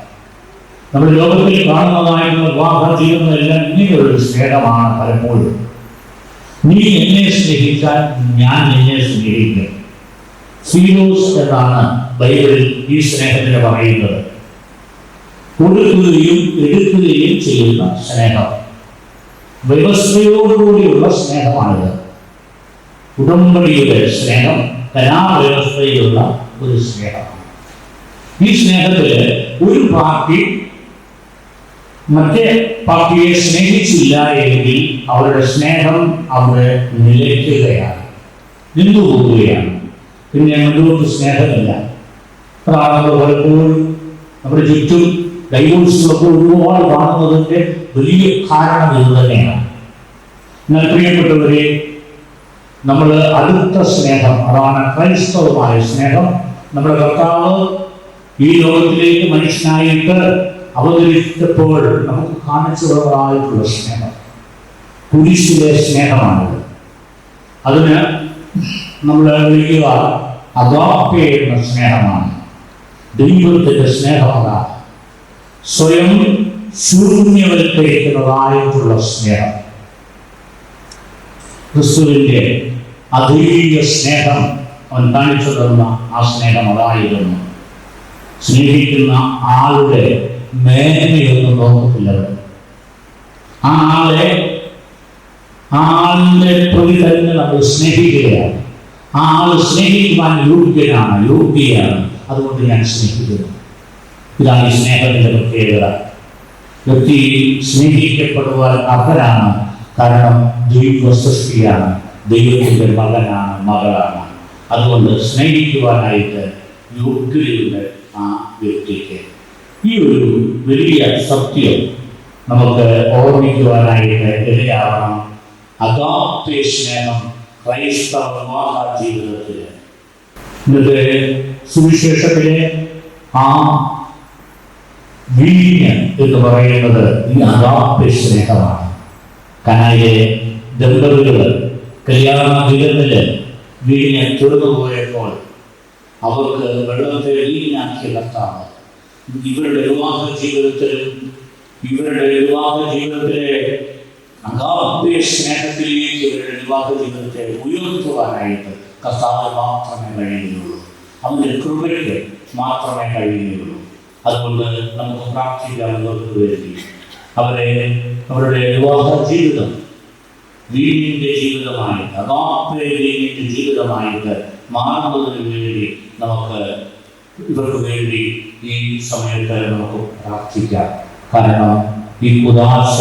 നമ്മുടെ ലോകത്തിൽ കാണുന്നതായിട്ടുള്ള വിവാഹ ജീവിതമെല്ലാം ഇങ്ങനെയൊരു സ്നേഹമാണ്. പലപ്പോഴും നീ എന്നെ സ്നേഹിച്ചാൽ ഞാൻ നിന്നെ സ്നേഹിക്കും. ഫീലോസ് എന്നാണ് ബൈബിളിൽ ഈ സ്നേഹത്തിന് പറയുന്നത്. കൊടുക്കുകയും എടുക്കുകയും ചെയ്യുന്ന സ്നേഹം, വ്യവസ്ഥയോടുകൂടിയുള്ള സ്നേഹമാണിത്. ഉടമ്പടിയുടെ സ്നേഹം കലാവ്യവസ്ഥയിലുള്ള ഒരു സ്നേഹമാണ്. ഈ സ്നേഹത്തില് ഒരു പാർട്ടി മറ്റേ പാർട്ടിയെ സ്നേഹിച്ചില്ല എങ്കിൽ അവരുടെ സ്നേഹം അവിടെ നിലയ്ക്കുകയാണ്, നിന്നുപോവുകയാണ്. പിന്നെ മുന്നോട്ട് സ്നേഹമില്ല. അതാണ് നമ്മൾ പലപ്പോഴും നമ്മുടെ ചുറ്റും ഡൈവോഴ്സുകളൊക്കെ ഒരുപാട് കാണുന്നതിൻ്റെ വലിയ കാരണം ഇത് തന്നെയാണ്. എന്നാൽ പ്രിയപ്പെട്ടവരെ, നമ്മൾ അടുത്ത സ്നേഹം, അതാണ് ക്രൈസ്തവമായ സ്നേഹം. നമ്മുടെ കർത്താവ് ഈ ലോകത്തിലേക്ക് മനുഷ്യനായിട്ട് അവതരിച്ചപ്പോൾ നമുക്ക് കാണിച്ചുള്ളതായിട്ടുള്ള സ്നേഹം കുരിശിലെ സ്നേഹമാണിത്. അതിന് നമ്മൾ വിളിക്കുക അഗാപ്പെ എന്ന സ്നേഹമാണ്. ദൈവത്തിന്റെ സ്നേഹം അതാണ്. സ്വയം ശൂന്യവൽക്കരിക്കുന്നതായിട്ടുള്ള സ്നേഹം. ക്രിസ്തുവിന്റെ അദ്വിതീയ സ്നേഹം അവൻ കാണിച്ചു തന്ന ആ സ്നേഹം അതായിരുന്നു. സ്നേഹിക്കുന്ന ആളുടെ മേന്മയൊന്നും നോക്കത്തില്ല. ആ ആളിനെ പ്രതി തന്നെ നമ്മൾ സ്നേഹിക്കുകയാണ്. ആ ആൾ സ്നേഹിക്കുവാൻ യോഗ്യയാണ്. അതുകൊണ്ട് ഞാൻ സ്നേഹിക്കുന്നു. ഇതാണ് ഈ സ്നേഹത്തിന്റെ പ്രത്യേകത. വ്യക്തി സ്നേഹിക്കപ്പെടുവാൻ അർഹനാണ്. കാരണം ദൈവ സൃഷ്ടിയാണ്, ദൈവത്തിന്റെ മകനാണ്, മകളാണ്. അതുകൊണ്ട് സ്നേഹിക്കുവാനായിട്ട് യോഗ്യതയുണ്ട് ആ വ്യക്തിക്ക്. ഈ ഒരു വലിയ സത്യം നമുക്ക് ഓർമ്മിക്കുവാനായിട്ട് ഇടയാവണം. അഗാപ്പെ സ്നേഹം ക്രൈസ്തവ വിവാഹ ജീവിതത്തിൽ. ഇന്നത്തെ സുവിശേഷത്തിലെ ആ വീഞ്ഞ് എന്ന് പറയുന്നത് ഈ അഗാപ്പെ സ്നേഹമാണ്. കനായിലെ ദമ്പതികൾ കല്യാണ ജീവിതത്തില് വീടിനെ തീർന്നു പോയപ്പോൾ അവർക്ക് വെള്ളത്തെ വീഞ്ഞാക്കിയ കർത്താവ് ഇവരുടെ വിവാഹ ജീവിതത്തിലെ അഗാധ സ്നേഹത്തിലേക്ക് ഇവരുടെ വിവാഹ ജീവിതത്തെ ഉയർത്തുവാനായിട്ട് കർത്താവ് മാത്രമേ കഴിയുകയുള്ളൂ. അവൻ്റെ കൃപയ്ക്ക് മാത്രമേ കഴിയുകയുള്ളൂ. അതുകൊണ്ട് നമുക്ക് പ്രാർത്ഥിക്കാവുന്നവർക്ക് വേണ്ടി അവരുടെ വിവാഹ ജീവിതം വീടിൻ്റെ ജീവിതമായിട്ട് വീടിൻ്റെ ജീവിതമായിട്ട് മാറുന്നതിന് വേണ്ടി നമുക്ക് ഇവർക്ക് വേണ്ടി ഈ സമയത്ത് നമുക്ക് പ്രാർത്ഥിക്കാം. കാരണം ഈ കുദാശ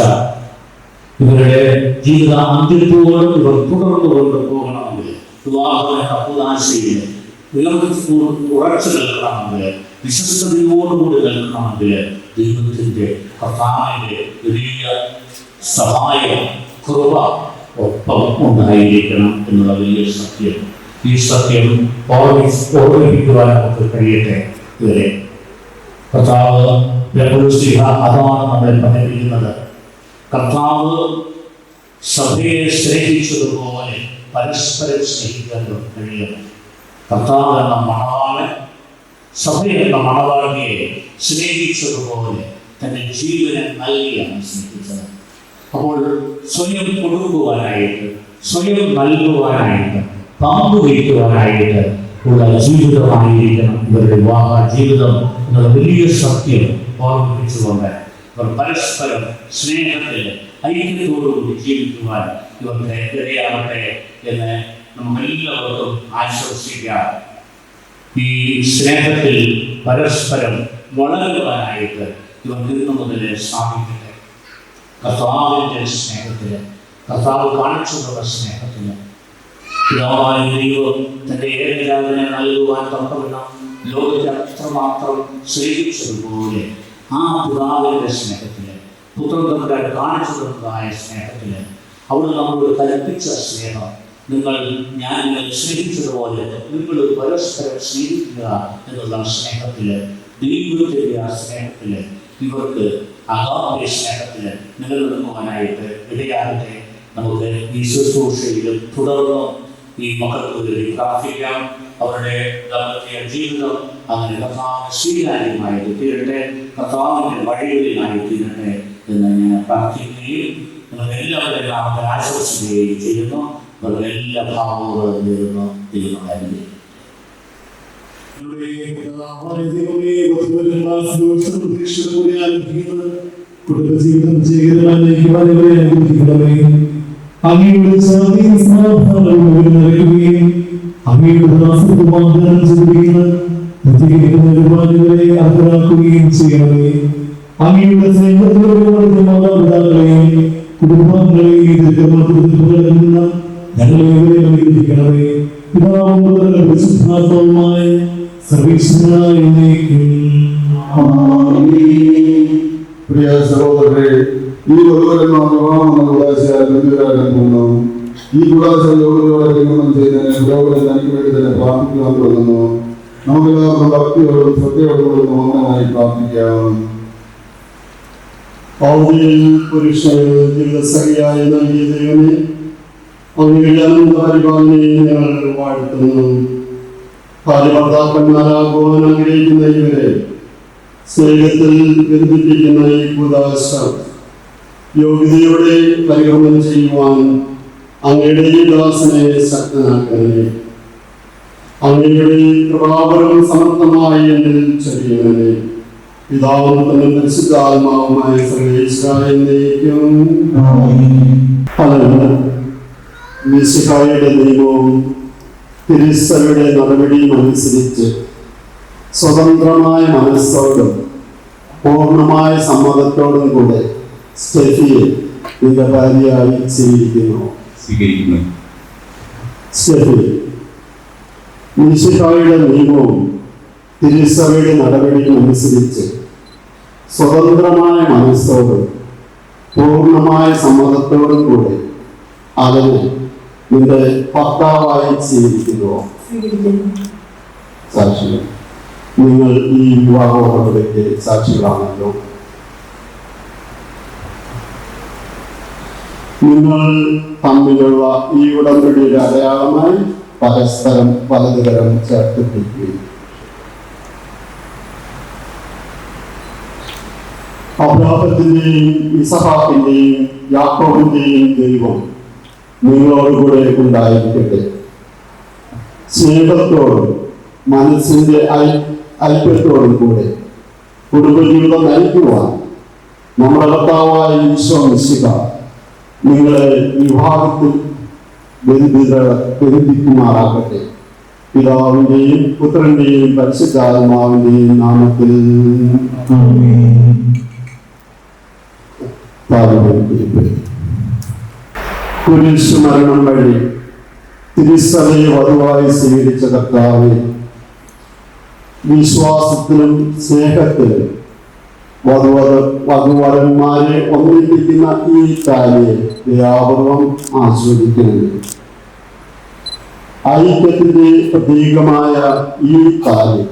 ഇവരുടെ ജീവിത അന്ത്യത്തോളം ഇവർ തുടർന്നു കൊണ്ടുപോകണമെങ്കിൽ വിവാഹ കുദാശയിൽ ഉറച്ചു നിൽക്കണമെങ്കിൽ വിശ്വസ്തയോടുകൂടി നിൽക്കണമെങ്കിൽ ദൈവത്തിൻ്റെ കർത്താവിൻ്റെ വലിയ സഹായം കൃപ ഒപ്പം ഉണ്ടായിരിക്കണം എന്നുള്ള വലിയ സത്യം. ഈ സത്യം ഓർമ്മിപ്പിക്കുവാൻ നമുക്ക് കഴിയട്ടെ. ഇവരെ കർത്താവ് അതാണ് നമ്മളെ പഠിപ്പിക്കുന്നത്. കർത്താവ് സഭയെ സ്നേഹിച്ചതുപോലെ പരസ്പരം സ്നേഹിക്കാൻ കഴിയണം. കർത്താവ് എന്ന മണവാളൻ സഭ എന്ന മണവാളിയെ സ്നേഹിച്ചതുപോലെ തന്റെ ജീവനെ നൽകിയാണ് സ്നേഹിച്ചത്. അപ്പോൾ സ്വയം കൊടുക്കുവാനായിട്ട്, സ്വയം നൽകുവാനായിട്ട്, പങ്കുവയ്ക്കുവാനായിട്ട് ഉള്ള ജീവിതമായിരിക്കണം ഇവരുടെ വിവാഹ ജീവിതം എന്നുള്ള വലിയ സത്യം ഓർമ്മിപ്പിച്ചുകൊണ്ട് ഇവർ പരസ്പരം സ്നേഹത്തിൽ ഐക്യത്തോടുകൂടി ജീവിക്കുവാൻ ഇവർക്ക് ഇടയാകട്ടെ എന്ന് നമുക്കെല്ലാവർക്കും ആശംസിക്കാം. ഈ സ്നേഹത്തിൽ പരസ്പരം വളരുവാനായിട്ട് ഇവർ ഇന്നു മുതൽ സ്ഥാപിക്കട്ടെ. കർത്താവിൻ്റെ സ്നേഹത്തിൽ, കർത്താവ് കാണിച്ചുള്ള സ്നേഹത്തിൽ പിതാവായ ദൈവം തൻ്റെ ഏകജാതനെ നൽകുവാൻ തക്കവണ്ണം ലോകത്തെ അത്രമാത്രം സ്നേഹിച്ചതുപോലെ ആ പിതാവിൻ്റെ സ്നേഹത്തിൽ, പുത്രൻ തമ്പുരാൻ കാണിച്ചതായ സ്നേഹത്തിൽ, അവിടെ നമ്മളോട് കൽപ്പിച്ച സ്നേഹം, ഞാൻ നിങ്ങളെ സ്നേഹിച്ചതുപോലെ നിങ്ങൾ പരസ്പരം സ്നേഹിക്കുക എന്നുള്ള സ്നേഹത്തിൽ, ദൈവത്തിൻ്റെ ആ സ്നേഹത്തിൽ ഇവർക്ക് അഗാധ സ്നേഹത്തിൽ നിലനിൽക്കുവാനായിട്ട് ഇടയാകട്ടെ. നമുക്ക് ഈ ശുശ്രൂഷയിൽ തുടർന്ന് ഈ മക്കൾക്ക് വേണ്ടി പ്രാർത്ഥിക്കാം. അവരുടെ ദാമ്പത്യ ജീവിതം അങ്ങനെ കർത്താവിന് സ്വീകാര്യമായിട്ട് തീരട്ടെ, കർത്താവിൻ്റെ വഴികളിലായി തീരട്ടെ എന്ന് ഞാൻ പ്രാർത്ഥിക്കുകയും നിങ്ങളെല്ലാവരുടെ നാമത്തെ ആശംസിക്കുകയും ചെയ്യുന്നു. അവരുടെ എല്ലാ ഭാവങ്ങളും നേരുന്നു. ദൈവമായിരുന്നു കുടുംബജീവിതം വിജയകരമായി അങ്ങയുടെ ശാന്തിയും സമാധാനവും നിറയുകയും അങ്ങയുടെ ദാസർക്ക് വാഗ്ദാനം ചെയ്തിരിക്കുന്ന നിത്യവരെ അർഹരാക്കുകയും ചെയ്യണമേ. അങ്ങയുടെ സ്നേഹത്തോടെ മാതാപിതാക്കളെയും കുടുംബാംഗങ്ങളെയും ഞങ്ങളെ അനുഗ്രഹിക്കണമേ. പിതാവും പുത്രനും പരിശുദ്ധാത്മാവുമായ സർവീശ്വരനായ പ്രിയ സഹോദരരെ, ഈ ഒരുവരെന്ന വിവാഹം എന്ന കൂടാശയാൽ ബന്ധുരാകുന്നു. ഈ കൂടാശ യോഗ്യതയോടെ നിഗമനം ചെയ്ത് പുരോഗമനം തനിക്ക് വേണ്ടി തന്നെ പ്രാർത്ഥിക്കുവാൻ തുടങ്ങുന്നു. നമുക്കെല്ലാവർക്കും ഭക്തിയോടും ശ്രദ്ധയോടും മൗനമായി പ്രാർത്ഥിക്കാം. പുരുഷന് ജീവിതസഖിയായി നൽകിയ ദൈവമേ, അങ്ങയുടെ പരിപാലനയെ ഞങ്ങൾ വാഴ്ത്തുന്നു. ഭാര്യഭർത്താക്കന്മാരാകുവാൻ ആഗ്രഹിക്കുന്ന ഇവരെ സ്നേഹത്തിൽ ബന്ധിപ്പിക്കുന്ന ഈ കൂദാശ യോഗ്യതയോടെ പരിഗണന ചെയ്യുവാൻ അങ്ങയുടെ ഈ ദാസനെ ശക്തനാക്കണമേ. അങ്ങയുടെ കൃപാവരം സമർത്ഥമായി എന്നിൽ ചൊരിയണമേ. പിതാവും തന്നെ പരിശുദ്ധാത്മാവുമായ സർവേശ്വരനേക്കും മിശിഹായുടെ നിയമവും തിരുസഭയുടെ നടപടിയും അനുസരിച്ച് സ്വതന്ത്രമായ മനസ്സോടും പൂർണ്ണമായ സമ്മതത്തോടും കൂടെ സ്റ്റെഫിയെ നിന്റെ ഭാര്യയായി സ്വീകരിക്കുന്നു. സ്റ്റെഫി, മിശിഹായുടെ നിയമവും തിരുസഭയുടെ നടപടിയും അനുസരിച്ച് സ്വതന്ത്രമായ മനസ്സോടും പൂർണ്ണമായ സമ്മതത്തോടും കൂടെ അതിനെ നിന്റെ ഭർത്താവായി സ്വീകരിക്കുന്നു. സാക്ഷികൾ, നിങ്ങൾ ഈ വിവാഹോടമ്പടിക്ക് സാക്ഷികളാണല്ലോ. നിങ്ങൾ തമ്മിലുള്ള ഈ ഉടമ്പടിയുടെ അടയാളമായി പരസ്പരം വലതുകരം ചേർത്ത് പിടിക്കുകയും അബ്രാഹത്തിന്റെയും ഇസഹാക്കിന്റെയും യാക്കോബിന്റെയും ദൈവം നിങ്ങളോടുകൂടെ ഉണ്ടായിരിക്കട്ടെ. സ്നേഹത്തോടും മനസ്സിന്റെ ഐക്യത്തോടും കൂടെ കുടുംബജീവിതം നയിക്കുവാൻ നമ്മുടെ കർത്താവായ ഈശോ മിശിഹ നിങ്ങളെ വിവാഹത്തിൽ ബന്ധിക്കുമാറാകട്ടെ. പിതാവിന്റെയും പുത്രന്റെയും പരിശുദ്ധാത്മാവിന്റെയും നാമത്തിൽ കുരിശുമരണം വഴി തിരുസഭയെ വധുവായി സ്വീകരിച്ച കർത്താവെ, വിശ്വാസത്തിലും സ്നേഹത്തിലും വധുവരന്മാരെ ഒന്നിപ്പിക്കുന്ന ഈ കാര്യയെ വ്യാപകം ആസ്വദിക്കുന്നത്. ഐക്യത്തിന്റെ പ്രതീകമായ ഈ കാര്യം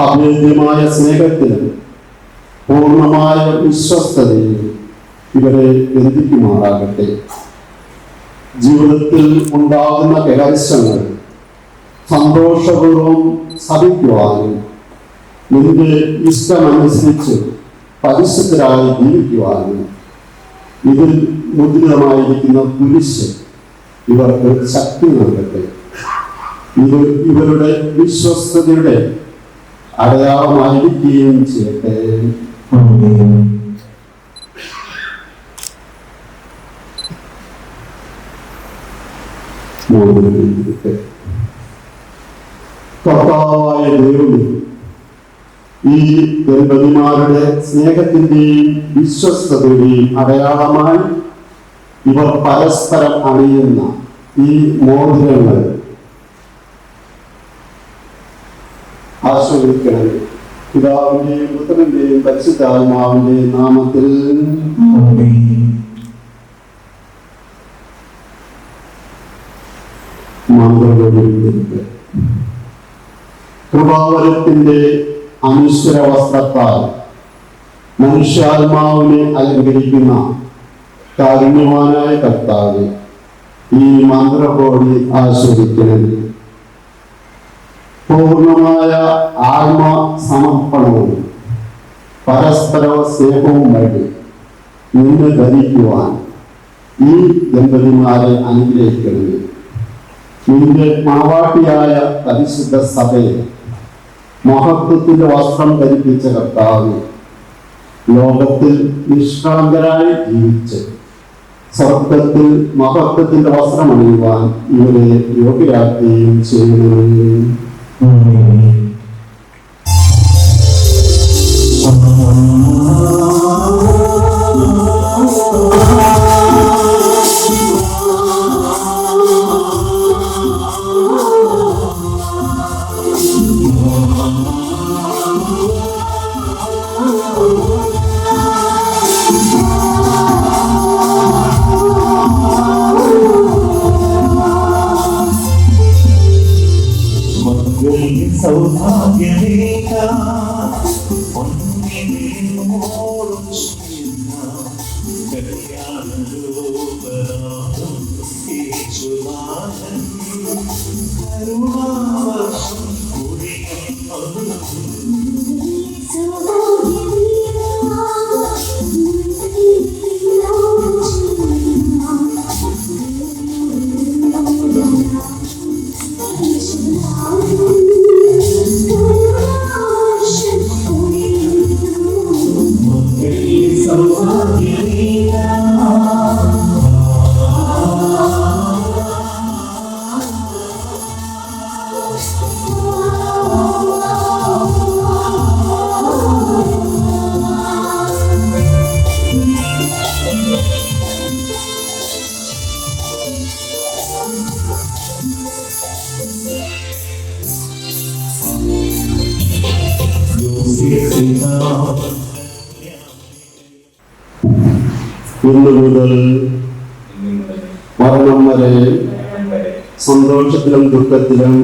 അഭേദ്യമായ സ്നേഹത്തിലും പൂർണ്ണമായ വിശ്വസ്തതയും ഇവരെ ബന്ധിക്കുമാറാകട്ടെ. ജീവിതത്തിൽ ഉണ്ടാകുന്ന കലാശങ്ങൾ സന്തോഷപൂർവം സഹിക്കുവാനും നിന്റെ ഇഷ്ടമനുസരിച്ച് പരിശുദ്ധരായി ജീവിക്കുവാനും ഇതിൽ മുദ്രിതമായിരിക്കുന്ന കുരിശ് ഇവർക്ക് ശക്തി നൽകട്ടെ. ഇത് ഇവരുടെ വിശ്വസ്തതയുടെ അടയാളമായിരിക്കുകയും ചെയ്യട്ടെ. കർത്താവായ ദൈവമേ, ഈ ദമ്പതിമാരുടെ സ്നേഹത്തിന്റെയും വിശ്വസ്തതയുടെയും അടയാളമായി ഇവർ പരസ്പരം അണിയുന്ന ഈ മോതിരങ്ങൾ ആശ്രയിക്കണം. പിതാവിന്റെയും പുത്രന്റെയും പരിശുദ്ധാത്മാവിന്റെയും നാമത്തിൽ കൃപാവരത്തിന്റെ അനശ്വര വസ്ത്രത്താൽ മനുഷ്യാത്മാവിനെ അലങ്കരിക്കുന്ന കാരുണ്യവാനായ കർത്താവ്, ഈ മന്ത്രകോടി ആസ്വദിക്കുന്നത് പൂർണ്ണമായ ആത്മസമർപ്പണവും പരസ്പര സ്നേഹവും വഴി നിന്ന് ധരിക്കുവാൻ ഈ ദമ്പതിമാരെ അനുഗ്രഹിക്കുന്നത്. നിന്റെ മണവാട്ടിയായ പരിശുദ്ധ സഭയെ മഹത്വത്തിന്റെ വസ്ത്രം ധരിപ്പിച്ച കർത്താവ്, ലോകത്തിൽ നിഷ്കളങ്കരായി ജീവിച്ച് സ്വർഗത്തിൽ മഹത്വത്തിന്റെ വസ്ത്രം അണിയുവാൻ ഇവരെ യോഗ്യരാക്കുകയും ചെയ്യുന്നു. ഇന്നു മുതൽ മരണം വരെ സന്തോഷത്തിലും ദുഃഖത്തിലും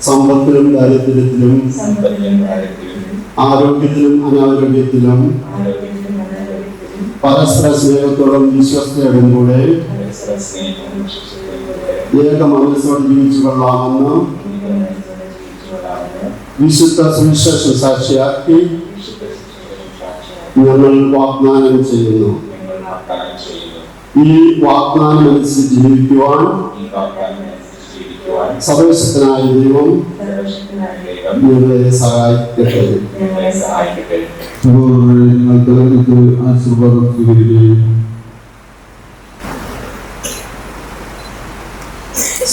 സമ്പത്തിലും ദാരിദ്ര്യത്തിലും ആരോഗ്യത്തിലും അനാരോഗ്യത്തിലും പരസ്പര സ്നേഹത്തോടും വിശ്വസ്തയോടും കൂടെ ഏക മനസ്സോട് ജീവിച്ചു കൊള്ളാമെന്ന് വിശുദ്ധ സുവിശേഷ സാക്ഷിയാക്കി ഞങ്ങൾ വാഗ്ദാനം ചെയ്യുന്നു. ഈ വാഗ്ദാനം അനുസരിച്ച് ജീവിക്കുവാൻ സർവശക്തനായ ദൈവം നിങ്ങളെ സഹായിക്കട്ടെ. നിങ്ങൾ തിരഞ്ഞെടുത്ത് ആശീർവാദം സ്വീകരിക്കുകയും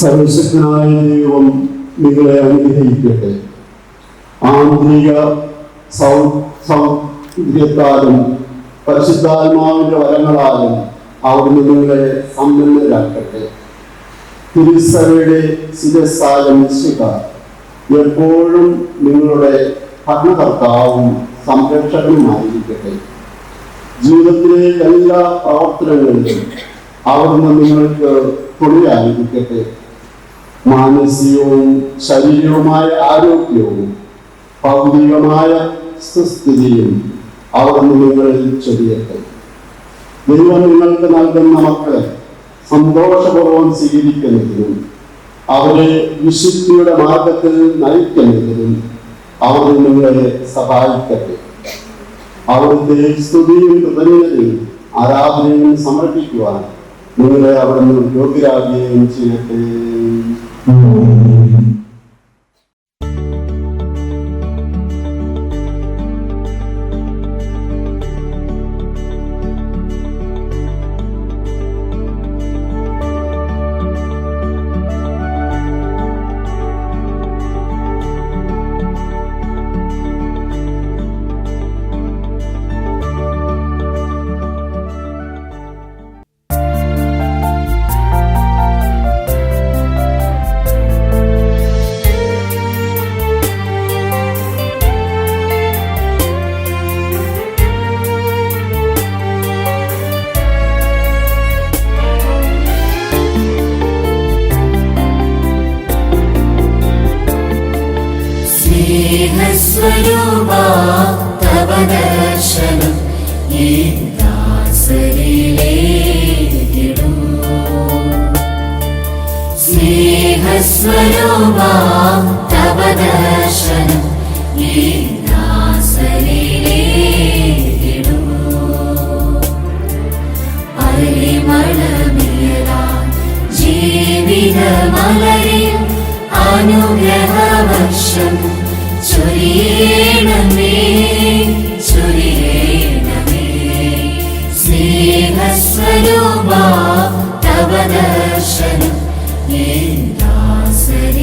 സർവശക്തനായ ദൈവം നിങ്ങളെ അനുഗ്രഹിക്കട്ടെ. ആന്തരിക സൗന്ദര്യത്താലും പരിശുദ്ധാത്മാവിന്റെ വരങ്ങളാലും അവിടുന്ന് നിങ്ങളെ സമ്പന്നരാക്കട്ടെ. തിരുസഭയുടെ ശിരസ്സായ മിശിഹ എപ്പോഴും നിങ്ങളുടെ ഭരണകർത്താവും സംരക്ഷകനുമായിരിക്കട്ടെ. ജീവിതത്തിലെ എല്ലാ പ്രവർത്തനങ്ങളിലും അവിടുന്ന് നിങ്ങൾക്ക് തുണയായിരിക്കട്ടെ. മാനസികവും ശാരീരികവുമായ ആരോഗ്യവും ഭൗതികമായ സുസ്ഥിതിയും അവിടുന്ന് നിങ്ങളിൽ ചൊരിയട്ടെ. ദൈവം നിങ്ങൾക്ക് നൽകുന്ന മക്കളെ സന്തോഷപൂർവ്വം സ്വീകരിക്കുന്നതിനും അവരെ വിശുദ്ധിയുടെ മാർഗത്തിൽ നയിക്കുന്നതിനും അവിടുന്ന് നിങ്ങളെ സഹായിക്കട്ടെ. അവിടുത്തെ സ്തുതിയും കൃതജ്ഞതയും ആരാധനയും സമർപ്പിക്കുവാൻ നിങ്ങളെ അവിടുന്ന് യോഗ്യരാകുകയും ചെയ്യട്ടെ. സ്നേഹസ്വരൂപാ തവ ദർശനം ഈ ദാസരിലേകിടും. സ്നേഹസ്വരൂപാ തവ ദർശനം ഈ ദാസരിലേകിടും. പരിമളമേറാ ജീവിതമലരിൽ അനുഗ്രഹവർഷം ചൊരിയണമേ ചൊരിയണമേ. സ്നേഹസ്വരൂപാ തവ ദർശനം ഈ ദാസരിലേകിടും.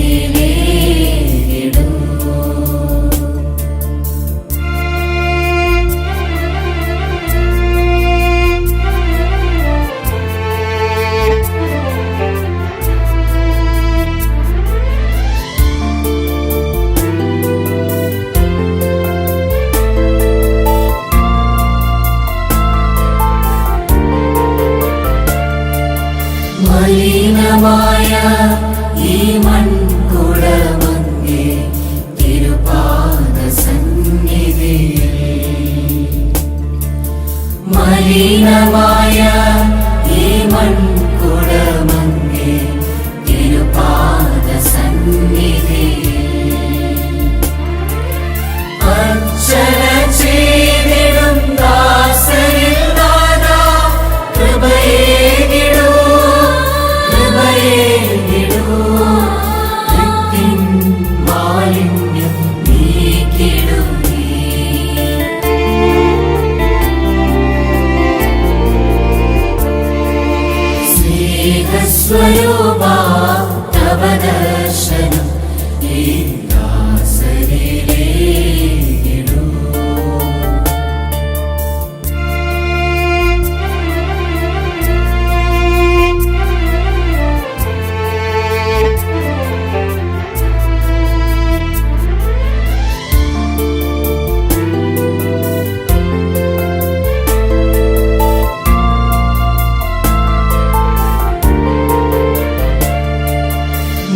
മലിനമായ ഈ മൺകുടമങ്ങേ തിരുപാദ സന്നിധിയിൽ. മലിനമായ ഈ മൺകുടമങ്ങേ തിരുപാദ സന്നിധിയിൽ. അർച്ചന ചെയ്തിടും ദാസരിൽ നാഥാ കൃപയേകിടൂ മാലിന്യം നീക്കിടുമേ. സ്നേഹസ്വരൂപാ തവ ദർശനം ഈ ദാസരിലേകിടും.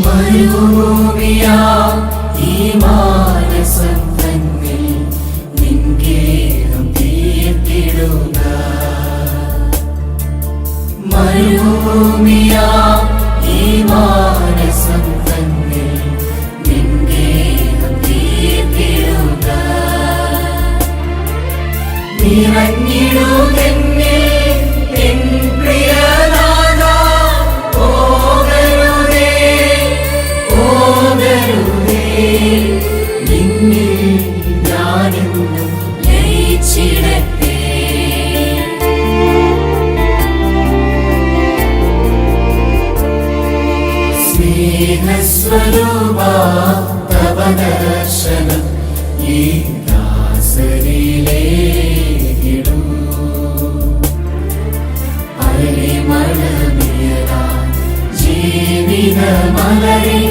മരുഭൂമിയാ ഈ മാനസം തന്നിൽ നിൻഗേഹം തീർത്തിടുക. ഭൂമിയാ ഈ മാനസം തന്നിൽ നിൻഗേഹം തീർത്തിടുക. നിറഞ്ഞിടുകന്നിൽ എൻ പ്രിയനാഥാ, പോകരുതേ പോകരുതേ, നിന്നിൽ ഞാനെന്നും ലയിച്ചിടട്ടെ. സ്നേഹസ്വരൂപാ തവ ദർശനം ഈ ദാസരിലേകിടൂ. പരിമളമേറാ ജീവിതമലരിൽ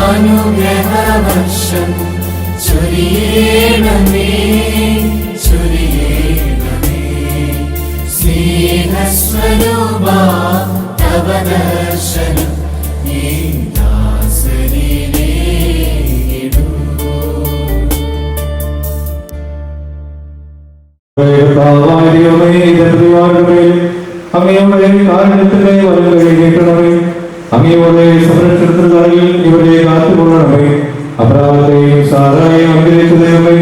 അനുഗ്രഹവർഷം ചൊരിയേണമേ ചൊരിയേണമേ. സ്നേഹസ്വരൂപാ തവ ദർശനം ഈ ദാസരിലേകിടൂ. അങ്ങയുടെ കാരുണ്യത്തിന്റെ വരങ്ങൾ കേൾക്കണമേ. അങ്ങയുടെ സംരക്ഷണത്തിനായി ഇവരെ കാത്തുകൊള്ളണമേ. അബ്രാഹത്തെയും സാറായെയും അനുഗ്രഹിച്ച ദൈവമേ,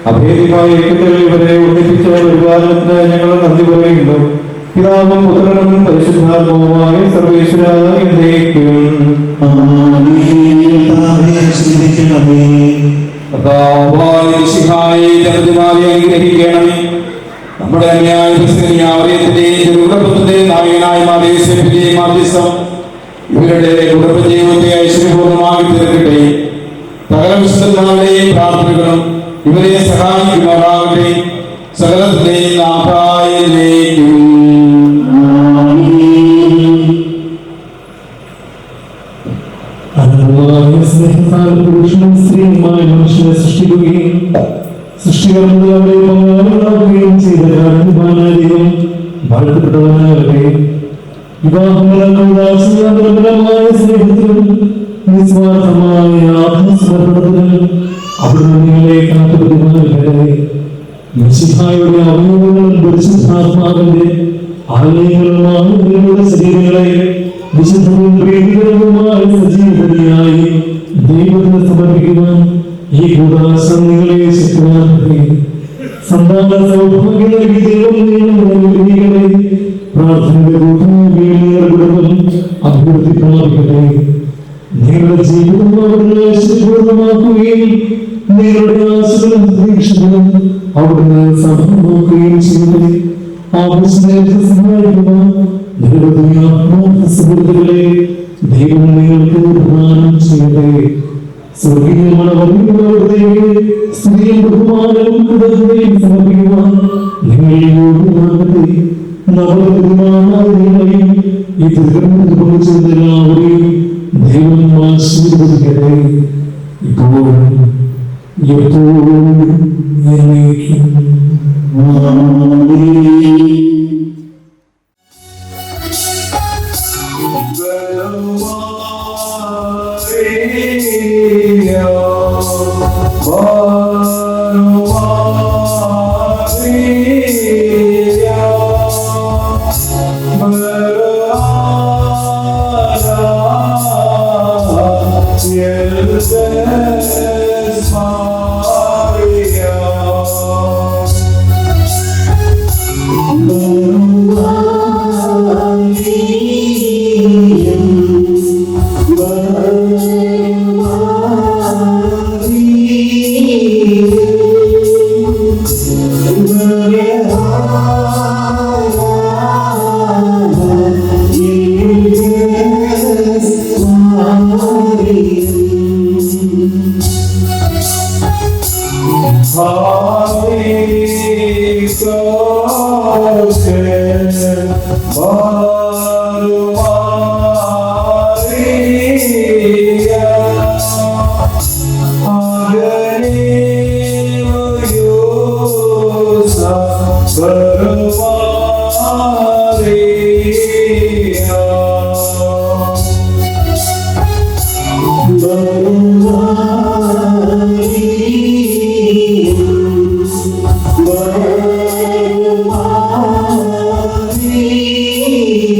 അഭേദ്യമായ ഐക്യത്തിൽ ഇവരെ ഒന്നിപ്പിച്ച പരിപാലനത്തിന് ഞങ്ങൾ നന്ദി പറയുന്നു. പിതാവും പുത്രനും പരിശുദ്ധാത്മാവുമായ സർവേശ്വരായ എന്നേക്കും അനുഗ്രഹിക്കണമേ. നമ്മുടെ നായകനായ മാധ്യസ്ഥം ഇവരുടെ കുടുംബജീവിതത്തെ ഐശ്വര്യപൂർണ്ണമായി തീർക്കട്ടെ. സകല വിശുദ്ധന്മാരുടെയും പ്രാർത്ഥനകളും ഇവരെ സഹായിക്കുമാറാകട്ടെ. സകലത്തിന്റെയും നാഥായിലേക്കും സ്നേഹത്താൽ പുരുഷനും സ്ത്രീയുമായ മനുഷ്യനെ സൃഷ്ടിക്കുകയും സൃഷ്ടികർമ്മ അവരെ പങ്കാളികളാക്കുകയും ചെയ്ത ദൈവം വാഴ്ത്തപ്പെട്ടവനാകട്ടെ. വിവാഹങ്ങളായ സ്നേഹത്തിലും നിസ്വാർത്ഥമായ ആത്മസമർപ്പണത്തിലും അവിടുന്ന് നിങ്ങളെ കാത്തുപരിപാലിക്കട്ടെ. മിശിഹായുടെ അവയവങ്ങളും പരിശുദ്ധാത്മാവിന്റെ ആലയങ്ങളുമായ നിങ്ങളുടെ ശരീരങ്ങളെ വിശുദ്ധവും പ്രീതികരവുമായ സജീവതയായി ദൈവത്തിന് സമർപ്പിക്കുവാൻ ഈ കൂടാശം നിങ്ങളെ ശക്തമാക്കട്ടെ. സന്താന സൗഭാഗ്യ നൽകി ദൈവം നിങ്ങളെ പ്രാർത്ഥനയുടെ കുടുംബം അഭിവൃദ്ധി പ്രാപിക്കട്ടെ. നിങ്ങളുടെ ജീവിതം അവിടുന്ന് ഐശ്വര്യപൂർണ്ണമാക്കുകയും നിങ്ങളുടെ ആശകളും പ്രതീക്ഷകളും അവിടുന്ന് സഫലമാക്കുകയും ചെയ്ത് ആവശ്യത്തെ സഹായിക്കുവാൻ നിരവധി ആത്മാർത്ഥസുഹൃത്തുക്കളെ ദൈവം നിങ്ങൾക്ക് പ്രദാനം ചെയ്യട്ടെ. സ്വർഗീയമാണവരുടെ സ്ത്രീയും ബഹുമാനവും കൃതജ്ഞതയും സമർപ്പിക്കുവാൻ നിങ്ങൾ യോഗ്യമാകട്ടെ. നവനിർമ്മാണങ്ങളെയും ഈ ദുർഗമെല്ലാവരെയും ദൈവം ആശീർവദിക്കട്ടെ. ഇപ്പോഴും എപ്പോഴും എന്നേക്കും.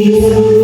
Yeah.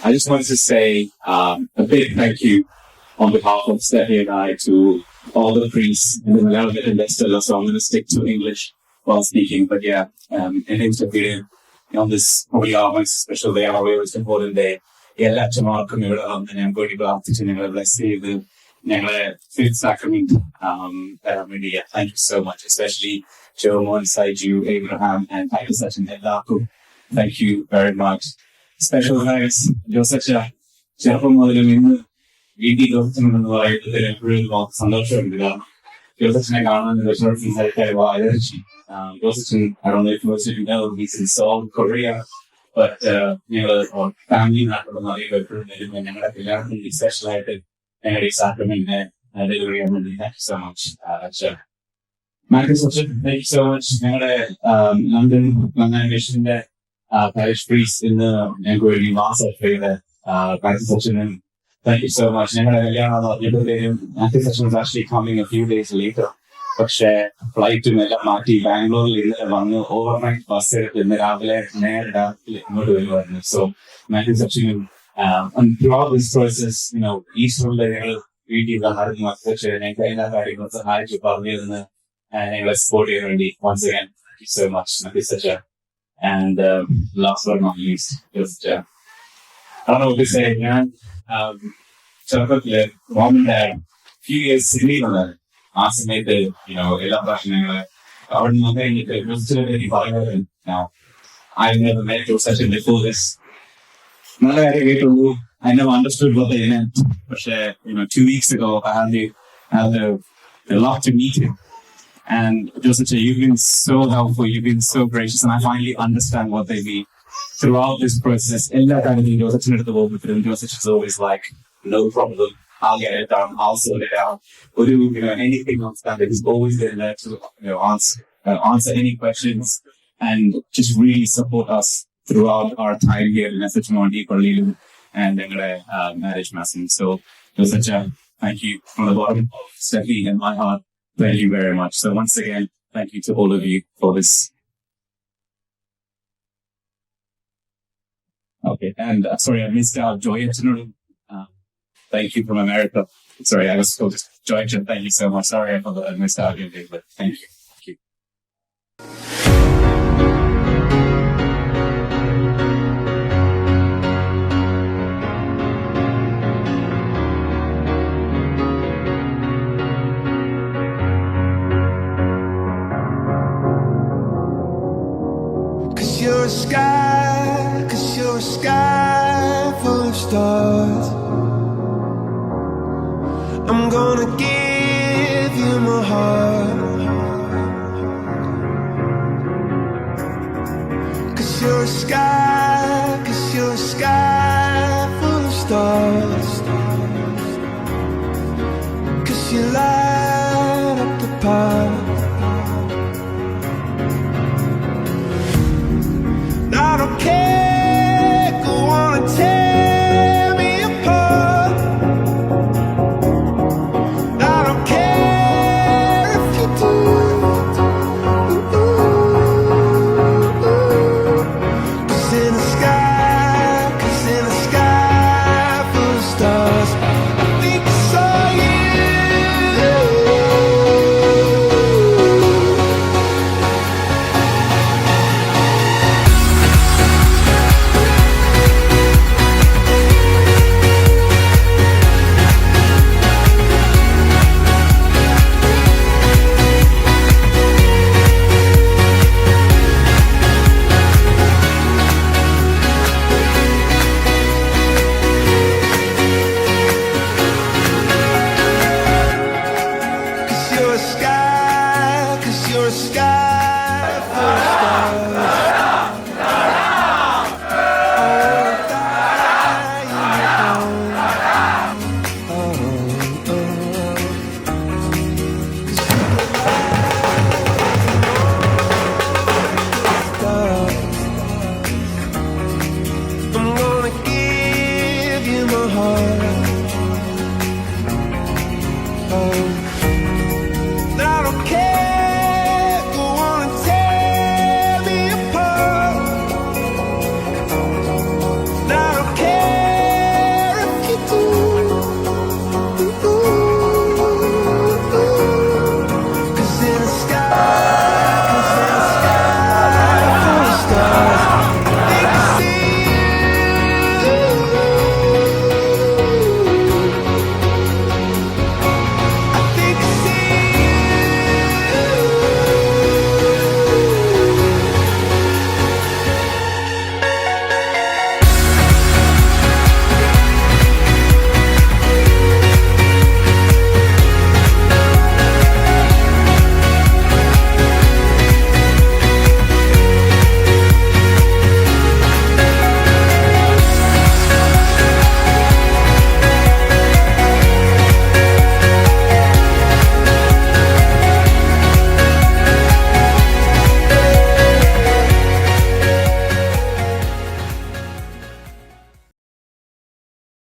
I just wanted to say a big thank you on behalf of Steffi and I to all the priests and the Malayalam investors. So I'm going to stick to English while speaking. But yeah, in Steffi, on this probably our most special day, our most important day. എല്ലാ അച്ഛന്മാർക്കും ഇവിടെ ഞാൻ കൂടി പ്രാർത്ഥിച്ച് ഞങ്ങളെ bless ചെയ്ത് ഞങ്ങളെ fifth sacrament തരാൻ വേണ്ടി thank you so much, especially Jomon, Saiju, Abraham and Titus അച്ഛൻ എല്ലാവർക്കും thank you very much. Special thanks ജോസച്ച, ചെറുപ്പം മുതലും ഇന്ന് വീട്ടിൽ ജോസച്ചനെന്ന് പറയുന്നതിൽ എപ്പോഴും സന്തോഷമുണ്ട്. കാരണം ജോസച്ചനെ കാണാൻ Joseph, I don't know if most of you know, he's in Seoul, Korea. But ഞങ്ങള് ഫാമിലി നാട്ടിലൊന്നും അറിയപ്പെട്ടിരുന്നില്ല. ഞങ്ങളുടെ എല്ലാവർക്കും സ്പെഷ്യലായിട്ട് ഞങ്ങളുടെ ഈ സാക്രമെന്റിനെ ഡെലിവറി ചെയ്യാൻ വേണ്ടി thank you so much. Matthew Sachin, thank you so much. ഞങ്ങളുടെ ലണ്ടൻ മിഷന്റെ പാരിഷ് പ്രീസ്റ്റ് ഇന്ന് ഞങ്ങൾക്ക് വേണ്ടി മാസം ചെയ്ത് മാത്യു സച്ചിനും താങ്ക് യു സോ മച്ച്. ഞങ്ങളുടെ കല്യാണം പറഞ്ഞപ്പോഴത്തേനും Matthew Sachin was actually coming a few days later. പക്ഷേ ഫ്ലൈറ്റും എല്ലാം മാറ്റി ബാംഗ്ലൂരിൽ ഇന്നലെ വന്ന് ഓവർനൈറ്റ് ബസ് എടുത്ത് ഇന്ന് രാവിലെ നേരെ രാത്രി ഇങ്ങോട്ട് വരുമായിരുന്നു. സോ മാത്യു സച്ചിനും throughout this process, ഈസ്റ്ററിൽ ഞങ്ങൾ വീട്ടിൽ നടന്നു പക്ഷേ ഞങ്ങൾക്ക് എല്ലാ കാര്യങ്ങളും സഹായിച്ചു പറഞ്ഞു തന്ന് ഞങ്ങളെ സപ്പോർട്ട് ചെയ്യാൻ വേണ്ടി once again thank you so much Matthew Sacha. And last but not least, just I don't know what to say. ഞാൻ ചെറുപ്പത്തില് mom and dad few years സിഡ്നിയിലുണ്ടായിരുന്നു. ആ സമയത്ത് എല്ലാ പ്രാവശ്യം ഞങ്ങള് അവിടെ നിന്ന് കഴിഞ്ഞിട്ട് എനിക്ക് പറയുന്നത് I never met you such a before this. നല്ല കാര്യം കേട്ടുള്ളൂ. I never understood what they meant. പക്ഷേ 2 weeks ago I had the luck to meet him. And Joseph, you've been so helpful, you've been so gracious, and I finally understand what they mean. Throughout this process, ella കാര്യത്തിൽ Joseph എടുത്ത് പോകുമ്പോഴും Joseph is always like, no problem, I'll get it done, I'll sort it out. Anything outstanding, he's always there to answer any questions and just really support us throughout our time here in SH1D Pallilum and marriage massing. So Joseph, thank you from the bottom of Steffi and my heart. Thank you very much. So once again, thank you to all of you for this. Okay, and sorry, I missed out Joy. Thank you from America. Sorry, I was supposed to Joy. Thank you so much. Sorry, I missed out your day, but thank you. Thank you. Cause you're a sky full of stars. I'm gonna give you my heart. Cause you're a sky full of stars. Cause you light up the path. I don't care, go on and tear me apart. I don't care if you do. Cause in the sky full of stars, I think I saw you. You're a sky full of stars. Oh, die in your own. I'm gonna give you my heart. Oh.